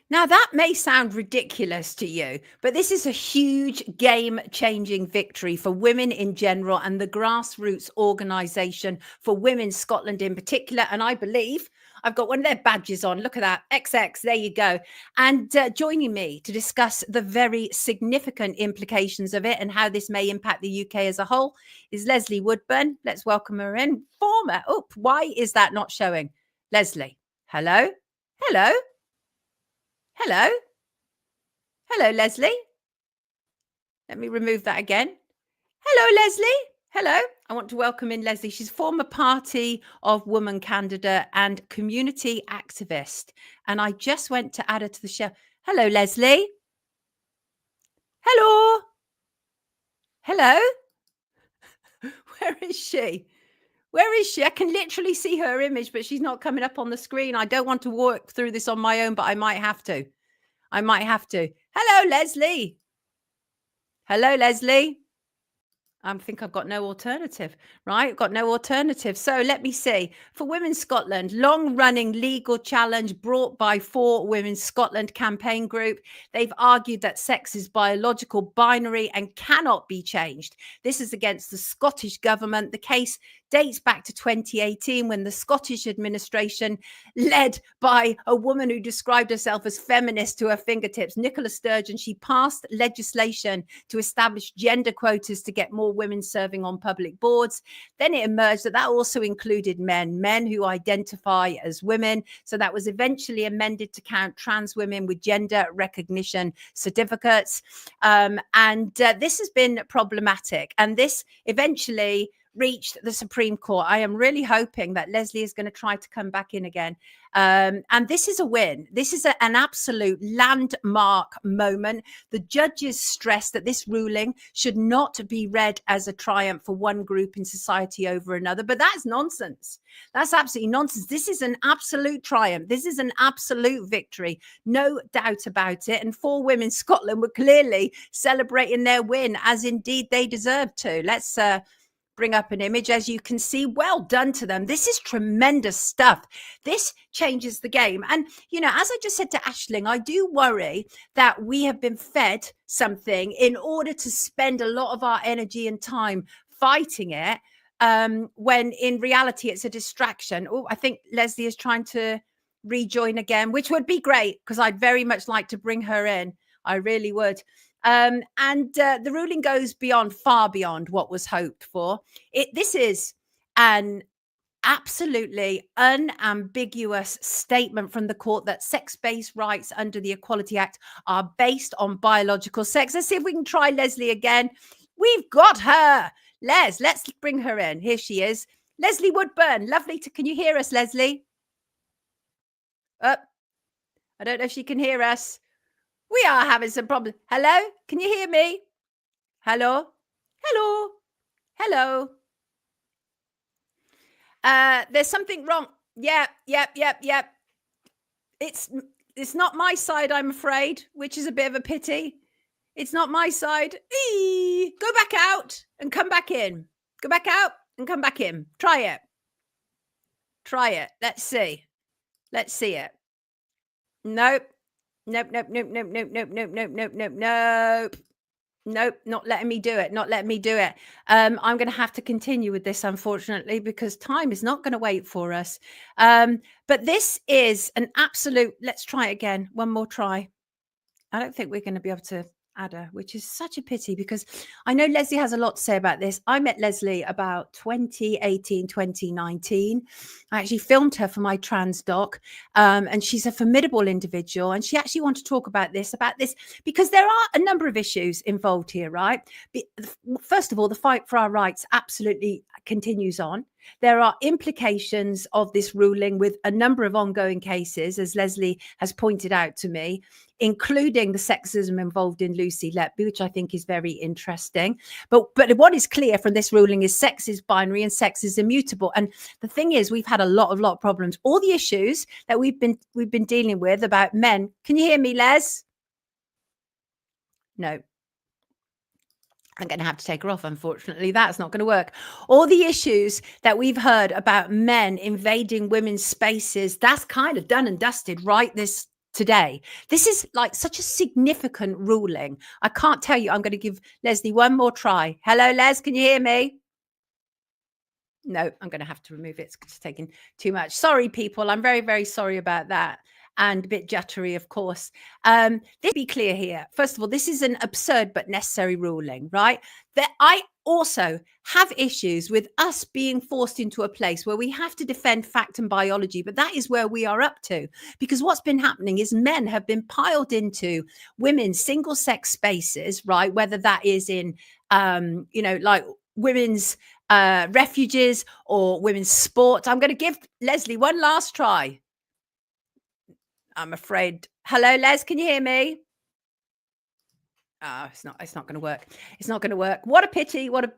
Now, that may sound ridiculous to you, but this is a huge game-changing victory for women in general and the grassroots organisation for Women Scotland in particular. And I believe I've got one of their badges on. Look at that. XX. There you go. And joining me to discuss the very significant implications of it and how this may impact the UK as a whole is Leslie Woodburn. Let's welcome her in. Why is that not showing? Leslie. Hello? Hello? Hello? Hello, Leslie. Let me remove that again. Hello, Leslie. Hello. I want to welcome in Leslie. She's former Party of Women candidate and community activist. And I just went to add her to the show. Hello, Leslie. Hello. Hello. Where is she? Where is she? I can literally see her image, but she's not coming up on the screen. I don't want to walk through this on my own, but I might have to. Hello, Leslie. Hello, Leslie. I think I've got no alternative, right? I've got no alternative. So let me see. For Women Scotland, long-running legal challenge brought by 4 Women Scotland campaign group. They've argued that sex is biological, binary, and cannot be changed. This is against the Scottish government. The case dates back to 2018 when the Scottish administration, led by a woman who described herself as feminist to her fingertips, Nicola Sturgeon, she passed legislation to establish gender quotas to get more women serving on public boards. Then it emerged that also included men who identify as women. So that was eventually amended to count trans women with gender recognition certificates. And this has been problematic. And this eventually reached the Supreme Court. I am really hoping that Leslie is going to try to come back in again. And this is a win. This is an absolute landmark moment. The judges stressed that this ruling should not be read as a triumph for one group in society over another. But that's nonsense. That's absolutely nonsense. This is an absolute triumph. This is an absolute victory. No doubt about it. And 4 women in Scotland were clearly celebrating their win, as indeed they deserve to. Let's bring up an image. As you can see, well done to them. This is tremendous stuff. This changes the game. And, you know, as I just said to Aisling, I do worry that we have been fed something in order to spend a lot of our energy and time fighting it, when in reality it's a distraction. Oh, I think Leslie is trying to rejoin again, which would be great because I'd very much like to bring her in. I really would. The ruling goes beyond, far beyond what was hoped for. This is an absolutely unambiguous statement from the court that sex-based rights under the Equality Act are based on biological sex. Let's see if we can try Leslie again. We've got her. Let's bring her in. Here she is. Leslie Woodburn. Lovely to, can you hear us, Leslie? I don't know if she can hear us. We are having some problems. Hello? Can you hear me? Hello? Hello? Hello? There's something wrong. Yep. It's not my side, I'm afraid, which is a bit of a pity. It's not my side. Go back out and come back in. Go back out and come back in. Try it. Let's see. Let's see it. Nope. Nope. Not letting me do it. I'm going to have to continue with this, unfortunately, because time is not going to wait for us. But this is an absolute, let's try it again. One more try. I don't think we're going to be able to add her, which is such a pity because I know Leslie has a lot to say about this. I met Leslie about 2018, 2019. I actually filmed her for my trans doc, and she's a formidable individual. And she actually wanted to talk about this because there are a number of issues involved here, right? First of all, the fight for our rights absolutely continues on. There are implications of this ruling with a number of ongoing cases, as Leslie has pointed out to me, including the sexism involved in Lucy Letby, which I think is very interesting. But what is clear from this ruling is sex is binary and sex is immutable. And the thing is, we've had a lot of problems. All the issues that we've been dealing with about men. Can you hear me, Les? No. I'm going to have to take her off, unfortunately. That's not going to work. All the issues that we've heard about men invading women's spaces, that's kind of done and dusted right today. This is like such a significant ruling. I can't tell you. I'm going to give Leslie one more try. Hello, Les. Can you hear me? No, I'm going to have to remove it. It's taking too much. Sorry, people. I'm very, very sorry about that. And a bit jittery, of course. Let's be clear here. First of all, this is an absurd but necessary ruling, right? That I also have issues with us being forced into a place where we have to defend fact and biology, but that is where we are up to. Because what's been happening is men have been piled into women's single-sex spaces, right? Whether that is in, like women's refuges or women's sport. I'm going to give Leslie one last try. I'm afraid. Hello, Les, can you hear me? Oh, it's not going to work. It's not going to work. What a pity. The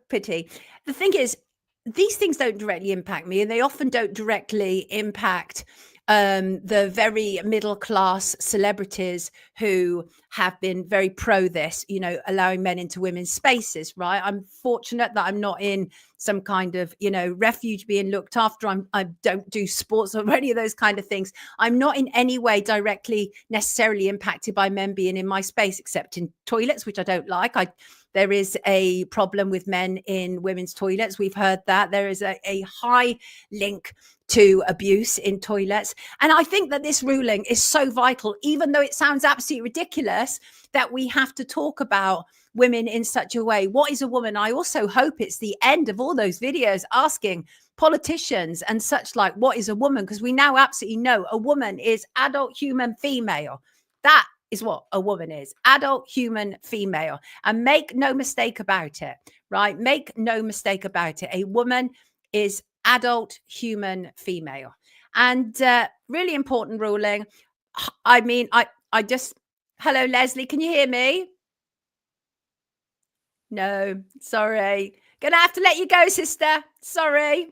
thing is, these things don't directly impact me, and they often don't directly impact the very middle class celebrities who have been very pro this, allowing men into women's spaces, right? I'm fortunate that I'm not in some kind of, refuge being looked after. I don't do sports or any of those kind of things. I'm not in any way directly necessarily impacted by men being in my space, except in toilets, which I don't like. There is a problem with men in women's toilets. We've heard that. There is a high link to abuse in toilets. And I think that this ruling is so vital, even though it sounds absolutely ridiculous that we have to talk about women in such a way. What is a woman? I also hope it's the end of all those videos asking politicians and such like, what is a woman? Because we now absolutely know a woman is adult human female. That is what a woman is, adult human female. And make no mistake about it, right? Make no mistake about it. A woman is adult human female. And really important ruling. I mean, I just, hello, Leslie, can you hear me? No, sorry. Gonna have to let you go, sister. Sorry.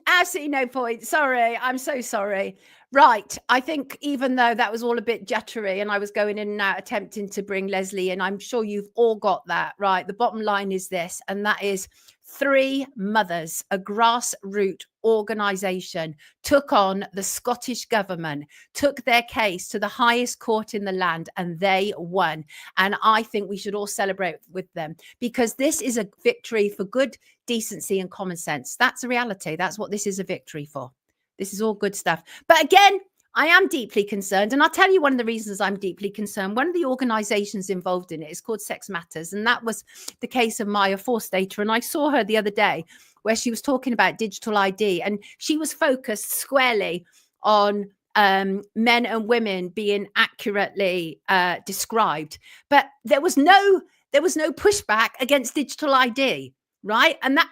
Absolutely no point. Sorry. I'm so sorry. Right. I think even though that was all a bit jittery and I was going in and out attempting to bring Leslie in, I'm sure you've all got that, right? The bottom line is this, and that is 3 mothers, a grassroots organisation, took on the Scottish government, took their case to the highest court in the land, and they won. And I think we should all celebrate with them, because this is a victory for good decency and common sense. That's a reality. That's what this is a victory for. This is all good stuff. But again, I am deeply concerned. And I'll tell you one of the reasons I'm deeply concerned. One of the organizations involved in it is called Sex Matters. And that was the case of Maya Forstater. And I saw her the other day where she was talking about digital ID. And she was focused squarely on men and women being accurately described. But there was no pushback against digital ID. Right. And that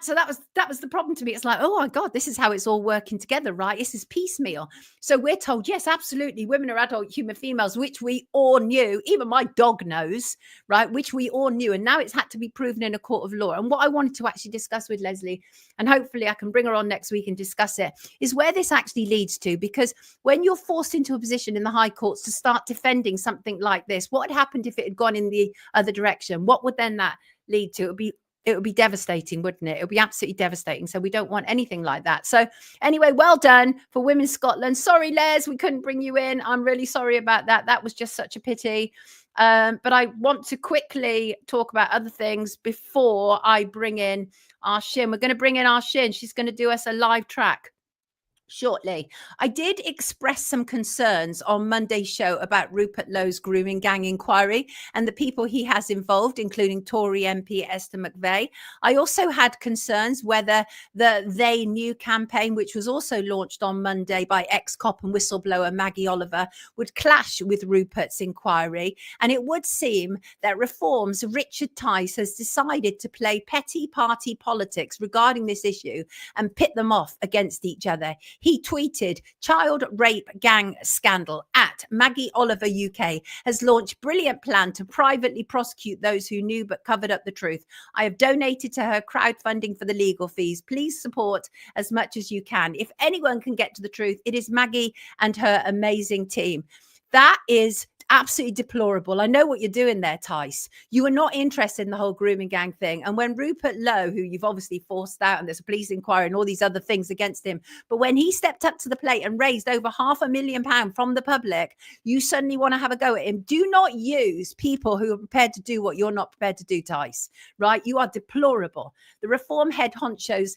was the problem to me. It's like, oh my God, this is how it's all working together. Right. This is piecemeal. So we're told, yes, absolutely. Women are adult human females, which we all knew. Even my dog knows. Right. Which we all knew. And now it's had to be proven in a court of law. And what I wanted to actually discuss with Leslie, and hopefully I can bring her on next week and discuss it, is where this actually leads to. Because when you're forced into a position in the high courts to start defending something like this, what had happened if it had gone in the other direction? What would then that lead to? It would be devastating, wouldn't it? It would be absolutely devastating. So we don't want anything like that. So anyway, well done for Women's Scotland. Sorry, Les, we couldn't bring you in. I'm really sorry about that. That was just such a pity. But I want to quickly talk about other things before I bring in our Shin. We're going to bring in our Shin. She's going to do us a live track shortly. I did express some concerns on Monday's show about Rupert Lowe's grooming gang inquiry and the people he has involved, including Tory MP Esther McVey. I also had concerns whether the They Knew campaign, which was also launched on Monday by ex-cop and whistleblower Maggie Oliver, would clash with Rupert's inquiry. And it would seem that Reform's Richard Tice has decided to play petty party politics regarding this issue and pit them off against each other. He tweeted, child rape gang scandal at Maggie Oliver UK has launched brilliant plan to privately prosecute those who knew but covered up the truth. I have donated to her crowdfunding for the legal fees. Please support as much as you can. If anyone can get to the truth, it is Maggie and her amazing team. That is absolutely deplorable. I know what you're doing there, Tice. You are not interested in the whole grooming gang thing. And when Rupert Lowe, who you've obviously forced out, and there's a police inquiry and all these other things against him, but when he stepped up to the plate and raised over £500,000 from the public, you suddenly want to have a go at him. Do not use people who are prepared to do what you're not prepared to do, Tice, right? You are deplorable. The Reform head honchos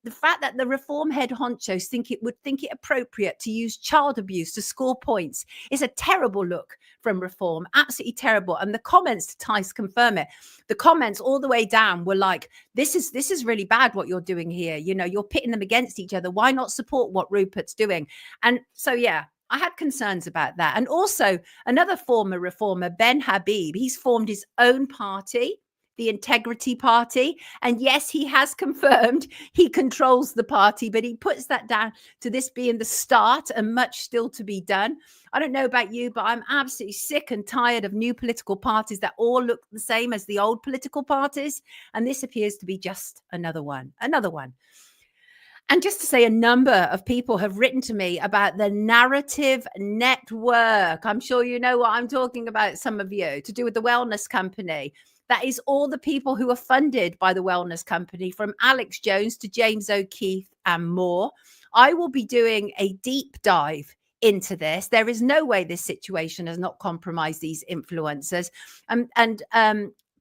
the fact that the Reform head honchos think it appropriate to use child abuse to score points is a terrible look from Reform, absolutely terrible. And the comments to Tice confirm it. The comments all the way down were like, this is really bad what you're doing here. You know, you're pitting them against each other. Why not support what Rupert's doing? And so, yeah, I had concerns about that. And also another former reformer, Ben Habib, he's formed his own party, the Integrity Party. And yes, he has confirmed he controls the party, but he puts that down to this being the start and much still to be done. I don't know about you, but I'm absolutely sick and tired of new political parties that all look the same as the old political parties. And this appears to be just another one. And just to say, a number of people have written to me about the Narrative Network. I'm sure you know what I'm talking about, some of you, to do with the wellness company. That is all the people who are funded by the wellness company, from Alex Jones to James O'Keefe and more. I will be doing a deep dive into this. There is no way this situation has not compromised these influencers. And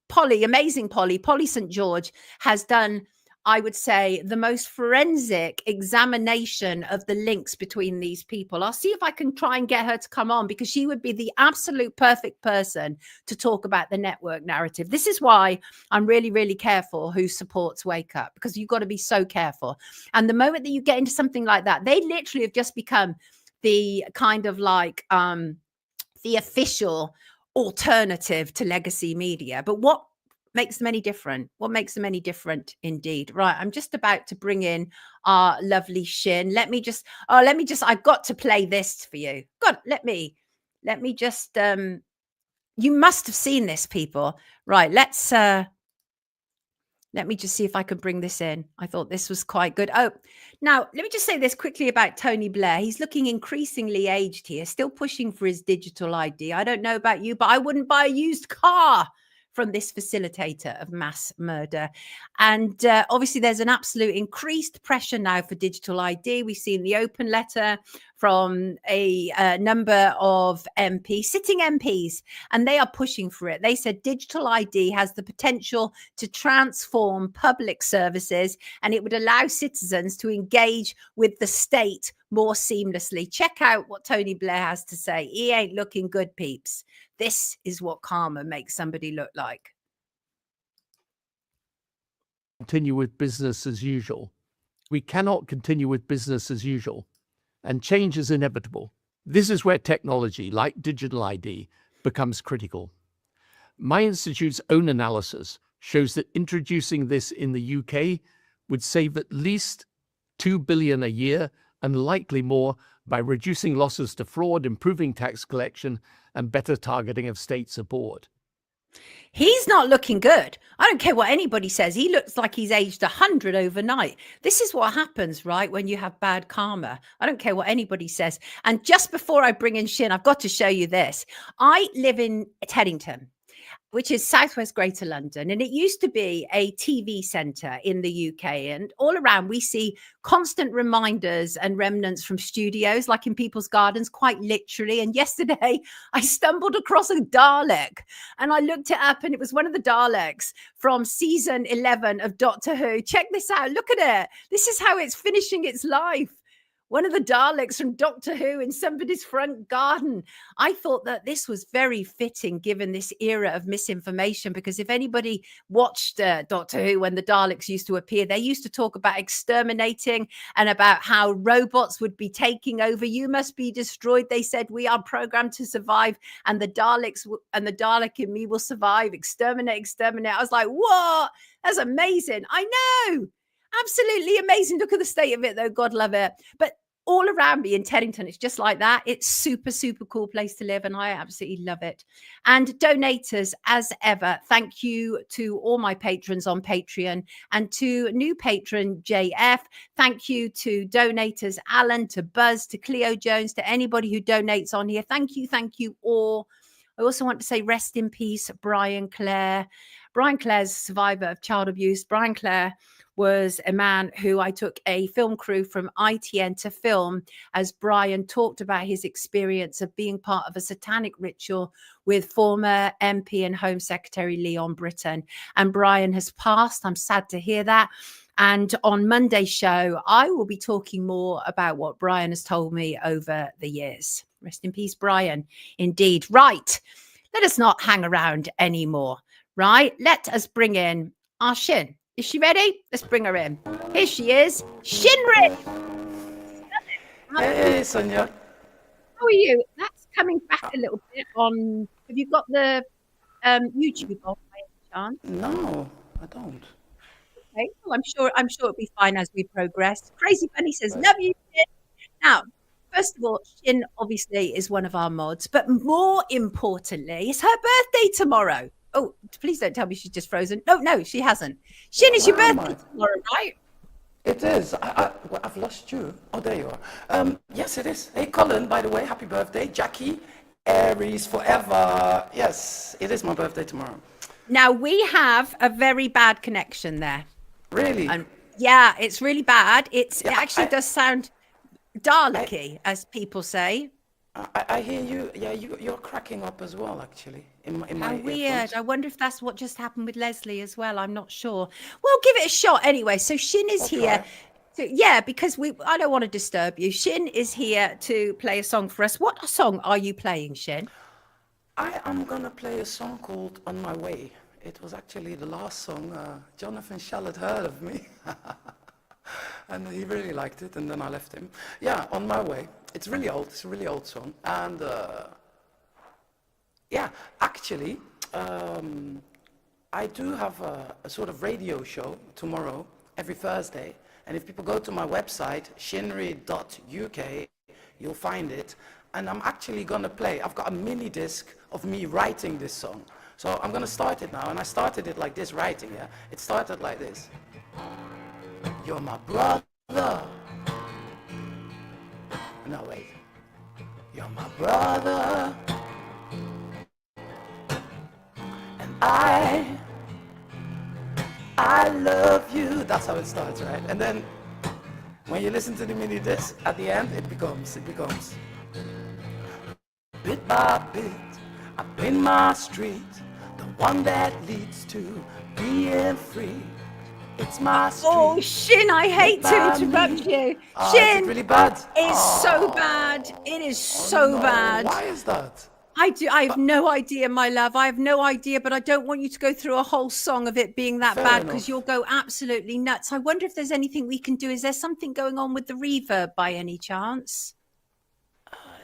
Polly, amazing Polly St. George has done, I would say, the most forensic examination of the links between these people. I'll see if I can try and get her to come on, because she would be the absolute perfect person to talk about the network narrative. This is why I'm really, really careful who supports Wake Up, because you've got to be so careful. And the moment that you get into something like that, they literally have just become the kind of like the official alternative to legacy media. But what makes them any different? What makes them any different indeed? Right. I'm just about to bring in our lovely Shin. I've got to play this for you. God, let me just, you must have seen this, people. Right. Let me just see if I can bring this in. I thought this was quite good. Oh, now let me just say this quickly about Tony Blair. He's looking increasingly aged here, still pushing for his digital ID. I don't know about you, but I wouldn't buy a used car from this facilitator of mass murder. And obviously, there's an absolute increased pressure now for digital ID. We've seen the open letter from a number of sitting MPs, and they are pushing for it. They said digital ID has the potential to transform public services, and it would allow citizens to engage with the state more seamlessly. Check out what Tony Blair has to say. He ain't looking good, peeps. This is what karma makes somebody look like. Continue with business as usual. We cannot continue with business as usual, and change is inevitable. This is where technology, like digital ID, becomes critical. My institute's own analysis shows that introducing this in the UK would save at least $2 billion a year, and likely more, by reducing losses to fraud, improving tax collection, and better targeting of state support. He's not looking good. I don't care what anybody says. He looks like he's aged 100 overnight. This is what happens, right, when you have bad karma. I don't care what anybody says. And just before I bring in Shin, I've got to show you this. I live in Teddington, which is southwest Greater London. And it used to be a TV centre in the UK. And all around we see constant reminders and remnants from studios, like in people's gardens, quite literally. And yesterday I stumbled across a Dalek and I looked it up, and it was one of the Daleks from season 11 of Doctor Who. Check this out. Look at it. This is how it's finishing its life. One of the Daleks from Doctor Who in somebody's front garden. I thought that this was very fitting given this era of misinformation, because if anybody watched Doctor Who when the Daleks used to appear, they used to talk about exterminating and about how robots would be taking over. You must be destroyed. They said, we are programmed to survive, and the Daleks and the Dalek in me will survive. Exterminate, exterminate. I was like, what? That's amazing. I know. Absolutely amazing. Look at the state of it, though. God love it. But all around me in Teddington, it's just like that. It's super, super cool place to live, and I absolutely love it. And donators, as ever, thank you to all my patrons on Patreon, and to new patron JF. Thank you to donators Alan, to Buzz, to Cleo Jones, to anybody who donates on here. Thank you all. I also want to say rest in peace, Brian Clare. Brian Clare's a survivor of child abuse. Brian Clare was a man who I took a film crew from ITN to film as Brian talked about his experience of being part of a satanic ritual with former MP and Home Secretary Leon Britton. And Brian has passed. I'm sad to hear that. And on Monday's show, I will be talking more about what Brian has told me over the years. Rest in peace, Brian. Indeed. Right. Let us not hang around anymore. Right. Let us bring in our Shin. Is she ready? Let's bring her in. Here she is, Shinrit. Hey, Sonia. How are you? That's coming back a little bit on. Have you got the YouTube on by any chance? No, I don't. Okay. Well, I'm sure it'll be fine as we progress. Crazy Bunny says, "Love you, Shin." Now, first of all, Shin obviously is one of our mods, but more importantly, it's her birthday tomorrow. Oh, please don't tell me she's just frozen. No, she hasn't. Shin, it's your birthday tomorrow, right? It is. I've lost you. Oh, there you are. Yes, it is. Hey, Colin, by the way, happy birthday. Jackie, Aries forever. Yes, it is my birthday tomorrow. Now, we have a very bad connection there. Really? Yeah, it's really bad. It actually does sound Dalek-y, as people say. I hear you. Yeah, you're cracking up as well, actually. In my How weird. earphones. I wonder if that's what just happened with Leslie as well. I'm not sure. Well, give it a shot anyway. So Shin is here. Because I don't want to disturb you. Shin is here to play a song for us. What song are you playing, Shin? I am going to play a song called On My Way. It was actually the last song Jonathan Shell had heard of me. And he really liked it, and then I left him. Yeah, On My Way. It's really old. It's a really old song. And yeah, actually, I do have a sort of radio show tomorrow, every Thursday. And if people go to my website, shinri.uk, you'll find it. And I'm actually going to play, I've got a mini disc of me writing this song. So I'm going to start it now. And I started it like this, writing, yeah? It started like this. You're my brother. No, wait. You're my brother. And I love you. That's how it starts, right? And then when you listen to the mini disc, at the end, it becomes bit by bit, up in my street, the one that leads to being free. It's my street. Oh, Shin, I hate to interrupt you. Is Shin, it really bad? it's so bad. It is so No, bad. Why is that? I have no idea, my love. I have no idea, but I don't want you to go through a whole song of it being that Fair bad enough. because you'll go absolutely nuts. I wonder if there's anything we can do. Is there something going on with the reverb by any chance?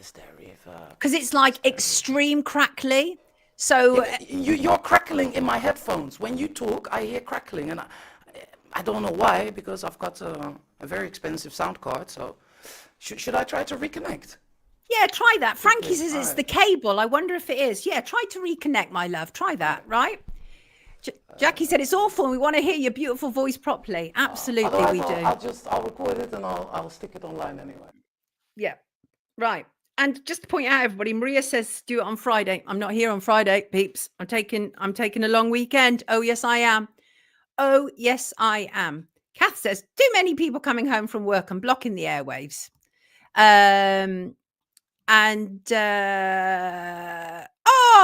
Is there reverb? Because it's like extreme crackly. So You're crackling in my headphones. When you talk, I hear crackling, and I don't know why, because I've got a very expensive sound card. So should I try to reconnect? yeah, try that. Frankie says it's Alright. the cable. I wonder if it is. Yeah, try to reconnect, my love. Try that, right? Jackie said it's awful and we want to hear your beautiful voice properly. Absolutely, we Otherwise, do. I'll record it and I'll stick it online anyway. Yeah, right. And just to point out, everybody, Maria says do it on Friday. I'm not here on Friday, peeps. I'm taking a long weekend. Oh yes, I am. Oh yes, I am. Kath says too many people coming home from work and blocking the airwaves.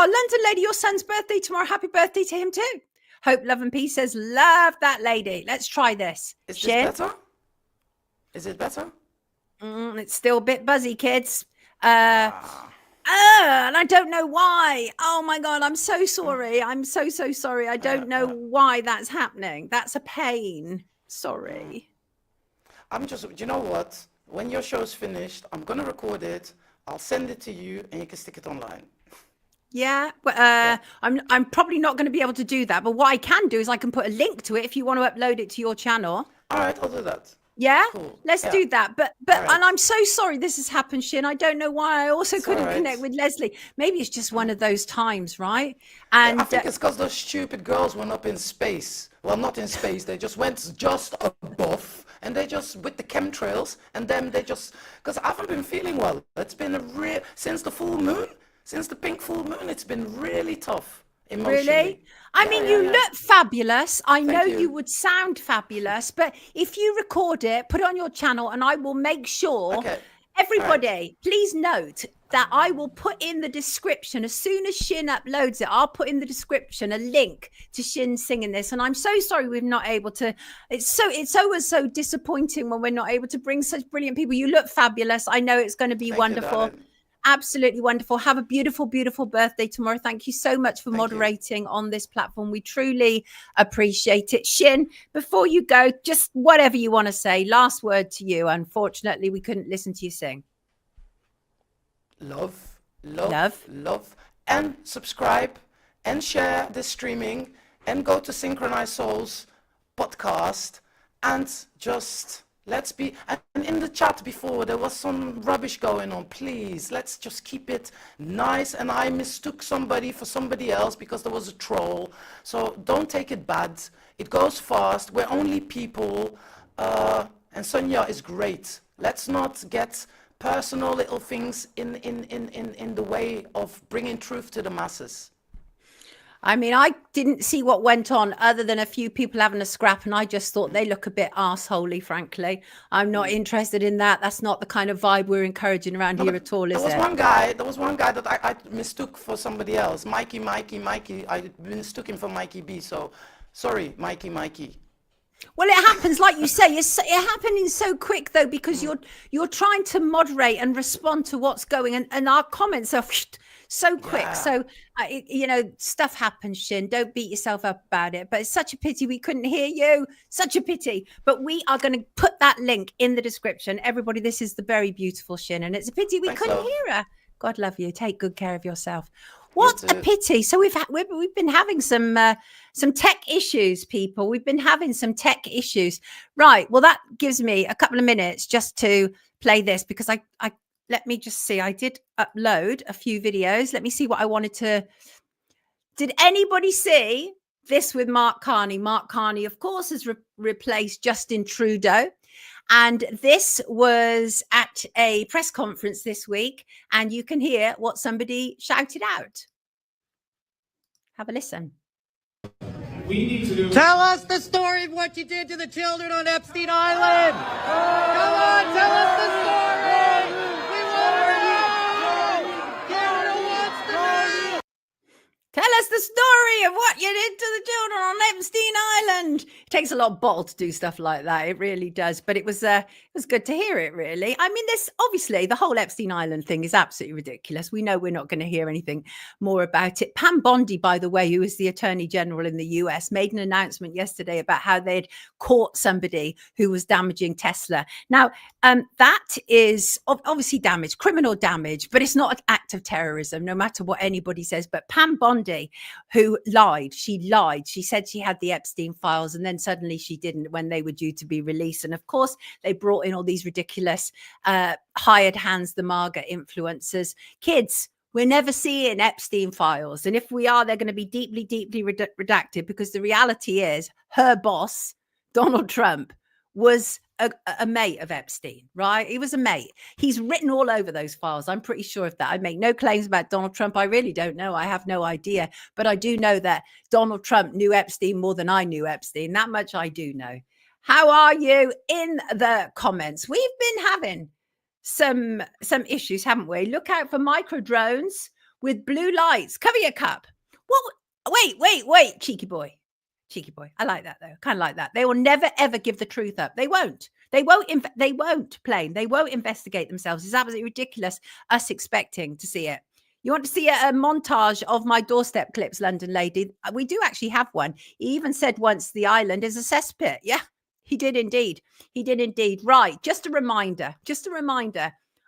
London lady, your son's birthday tomorrow. Happy birthday to him too. Hope, love and peace says love that lady. Let's try this. Is Shin? this better? Is it better? It's still a bit buzzy, kids. And I don't know why. Oh my God, I'm so sorry. I'm so sorry. I don't know why that's happening. That's a pain. Sorry. You know what? When your show's finished, I'm going to record it. I'll send it to you and you can stick it online. Yeah, but I'm probably not going to be able to do that. But what I can do is I can put a link to it if you want to upload it to your channel. All right, I'll do that. Yeah, Cool. let's Yeah. do that. But All right. and I'm so sorry this has happened, Shin. I don't know why. I also It's couldn't all right. connect with Leslie. Maybe it's just one of those times, right? And I think it's because those stupid girls went up in space. Well, not in space. They just went just above, and they just with the chemtrails, and then they just because I haven't been feeling well. It's been since the full moon, since the pink full moon. It's been really tough emotionally. Really? I mean, you look fabulous. I know you. you would sound fabulous, but if you record it, put it on your channel, and I will make sure. Okay. Everybody, please note that I will put in the description as soon as Shin uploads it. I'll put in the description a link to Shin singing this, and I'm so sorry we're not able to. It's always so disappointing when we're not able to bring such brilliant people. You look fabulous. I know it's going to be Thank you, wonderful. darling. Absolutely wonderful. Have a beautiful, beautiful birthday tomorrow. Thank you so much for moderating on this platform. We truly appreciate it. Shin, before you go, just whatever you want to say. Last word to you. Unfortunately, we couldn't listen to you sing. Love, and subscribe and share this streaming and go to Synchronized Souls podcast and just let's be, and in the chat before there was some rubbish going on. Please, let's just keep it nice. And I mistook somebody for somebody else because there was a troll. So don't take it bad. It goes fast. We're only people. And Sonia is great. Let's not get personal little things in the way of bringing truth to the masses. I mean, I didn't see what went on other than a few people having a scrap, and I just thought they look a bit arseholey, frankly. I'm not interested in that. That's not the kind of vibe we're encouraging around here at all, is it? There was one guy that I mistook for somebody else. Mikey. I mistook him for Mikey B. So, sorry, Mikey. Well, it happens, like you say, it's happening so quick, though, because you're trying to moderate and respond to what's going on, and our comments are so quick. Yeah. So, stuff happens, Shin. Don't beat yourself up about it. But it's such a pity we couldn't hear you. Such a pity. But we are going to put that link in the description. Everybody, this is the very beautiful Shin, and it's a pity we couldn't hear her. God love you. Take good care of yourself. What a pity. So we've been having some tech issues, people. We've been having some tech issues. Right. Well, that gives me a couple of minutes just to play this, because I let me just see. I did upload a few videos. Let me see what I wanted to. Did anybody see this with Mark Carney? Mark Carney, of course, has replaced Justin Trudeau. And this was at a press conference this week. And you can hear what somebody shouted out. Have a listen. We need to tell us the story of what you did to the children on Epstein Island. Come on, tell us the story. We want to know. Canada wants to know. Tell us the story of what you did to the children on Epstein Island. It takes a lot of ball to do stuff like that. It really does. But it was good to hear it, really. I mean, this obviously the whole Epstein Island thing is absolutely ridiculous. We know we're not going to hear anything more about it. Pam Bondi, by the way, who is the Attorney General in the US, made an announcement yesterday about how they'd caught somebody who was damaging Tesla. Now, that is obviously damage, criminal damage, but it's not an act of terrorism, no matter what anybody says. But Pam Bondi, who lied. She said she had the Epstein files, and then suddenly she didn't when they were due to be released. And of course, they brought in all these ridiculous hired hands, the MAGA influencers. Kids, we're never seeing Epstein files. And if we are, they're going to be deeply, deeply redacted, because the reality is her boss, Donald Trump, was a mate of Epstein, right? He was a mate. He's written all over those files. I'm pretty sure of that. I make no claims about Donald Trump. I really don't know. I have no idea. But I do know that Donald Trump knew Epstein more than I knew Epstein. That much I do know. How are you in the comments? We've been having some issues, haven't we? Look out for micro drones with blue lights. Cover your cup. Well, wait, cheeky boy. Cheeky boy. I like that, though. Kind of like that. They will never, ever give the truth up. They won't. They won't, Plain. They won't investigate themselves. It's absolutely ridiculous, us expecting to see it. You want to see a montage of my doorstep clips, London lady? We do actually have one. He even said once the island is a cesspit. Yeah, he did indeed. He did indeed. Right. Just a reminder.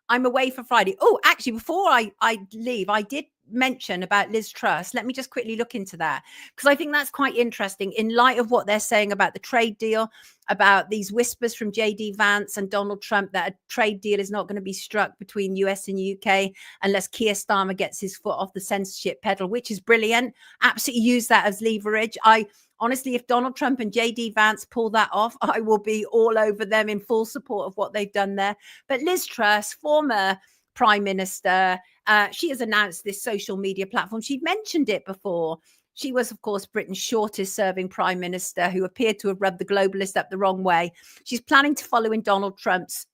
I'm away for Friday. Oh, actually, before I leave, I did mention about Liz Truss. Let me just quickly look into that, because I think that's quite interesting in light of what they're saying about the trade deal, about these whispers from JD Vance and Donald Trump that a trade deal is not going to be struck between US and UK unless Keir Starmer gets his foot off the censorship pedal, which is brilliant. Absolutely use that as leverage. Honestly, if Donald Trump and JD Vance pull that off, I will be all over them in full support of what they've done there. But Liz Truss, former Prime Minister, she has announced this social media platform. She'd mentioned it before. She was, of course, Britain's shortest serving prime minister, who appeared to have rubbed the globalists up the wrong way. She's planning to follow in Donald Trump's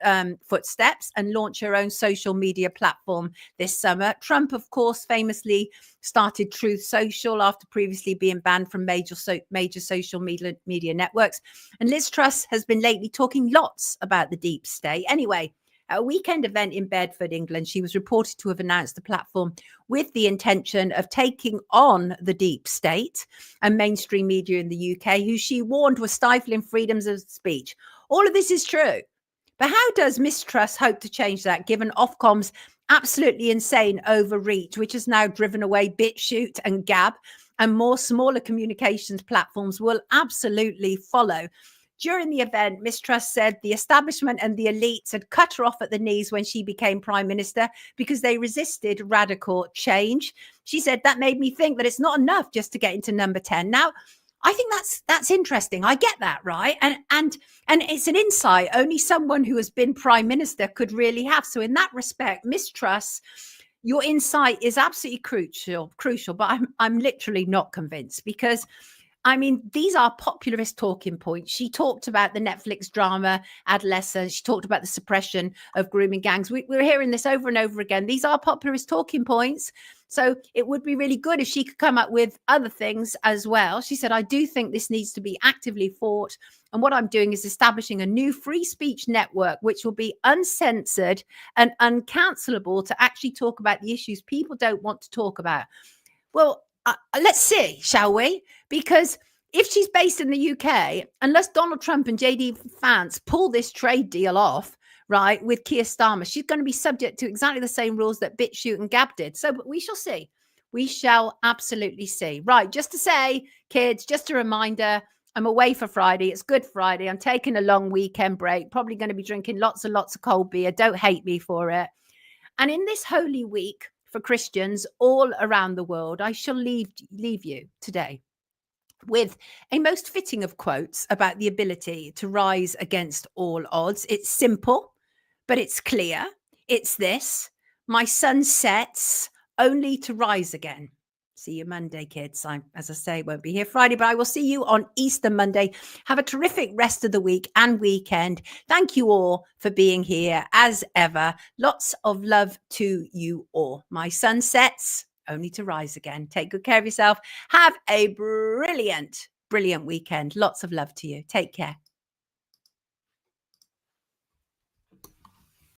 footsteps and launch her own social media platform this summer. Trump, of course, famously started Truth Social after previously being banned from major social media networks. And Liz Truss has been lately talking lots about the deep state. Anyway, at a weekend event in Bedford, England, she was reported to have announced the platform with the intention of taking on the deep state and mainstream media in the UK, who she warned were stifling freedoms of speech. All of this is true. But how does Miss Truss hope to change that, given Ofcom's absolutely insane overreach, which has now driven away Bitchute and Gab, and more smaller communications platforms will absolutely follow? During the event, Miss Truss said the establishment and the elites had cut her off at the knees when she became prime minister because they resisted radical change. She said that made me think that it's not enough just to get into number 10. Now, I think that's interesting. I get that, right? And it's an insight only someone who has been prime minister could really have. So in that respect, Miss Truss, your insight is absolutely crucial, but I'm literally not convinced, because I mean, these are popularist talking points. She talked about the Netflix drama Adolescence. She talked about the suppression of grooming gangs. We're hearing this over and over again. These are populist talking points. So it would be really good if she could come up with other things as well. She said, I do think this needs to be actively fought. And what I'm doing is establishing a new free speech network, which will be uncensored and uncancelable to actually talk about the issues people don't want to talk about. Well, let's see, shall we? Because if she's based in the UK, unless Donald Trump and JD Vance pull this trade deal off, right, with Keir Starmer, she's going to be subject to exactly the same rules that Bitchute and Gab did. So we shall see. We shall absolutely see. Right, just to say, kids, just a reminder, I'm away for Friday. It's Good Friday. I'm taking a long weekend break, probably going to be drinking lots and lots of cold beer. Don't hate me for it. And in this holy week for Christians all around the world, I shall leave you today with a most fitting of quotes about the ability to rise against all odds. It's simple, but it's clear. It's this: my sun sets only to rise again. See you Monday, kids. As I say, won't be here Friday, but I will see you on Easter Monday. Have a terrific rest of the week and weekend. Thank you all for being here as ever. Lots of love to you all. My sun sets only to rise again. Take good care of yourself. Have a brilliant weekend. Lots of love to you. Take care.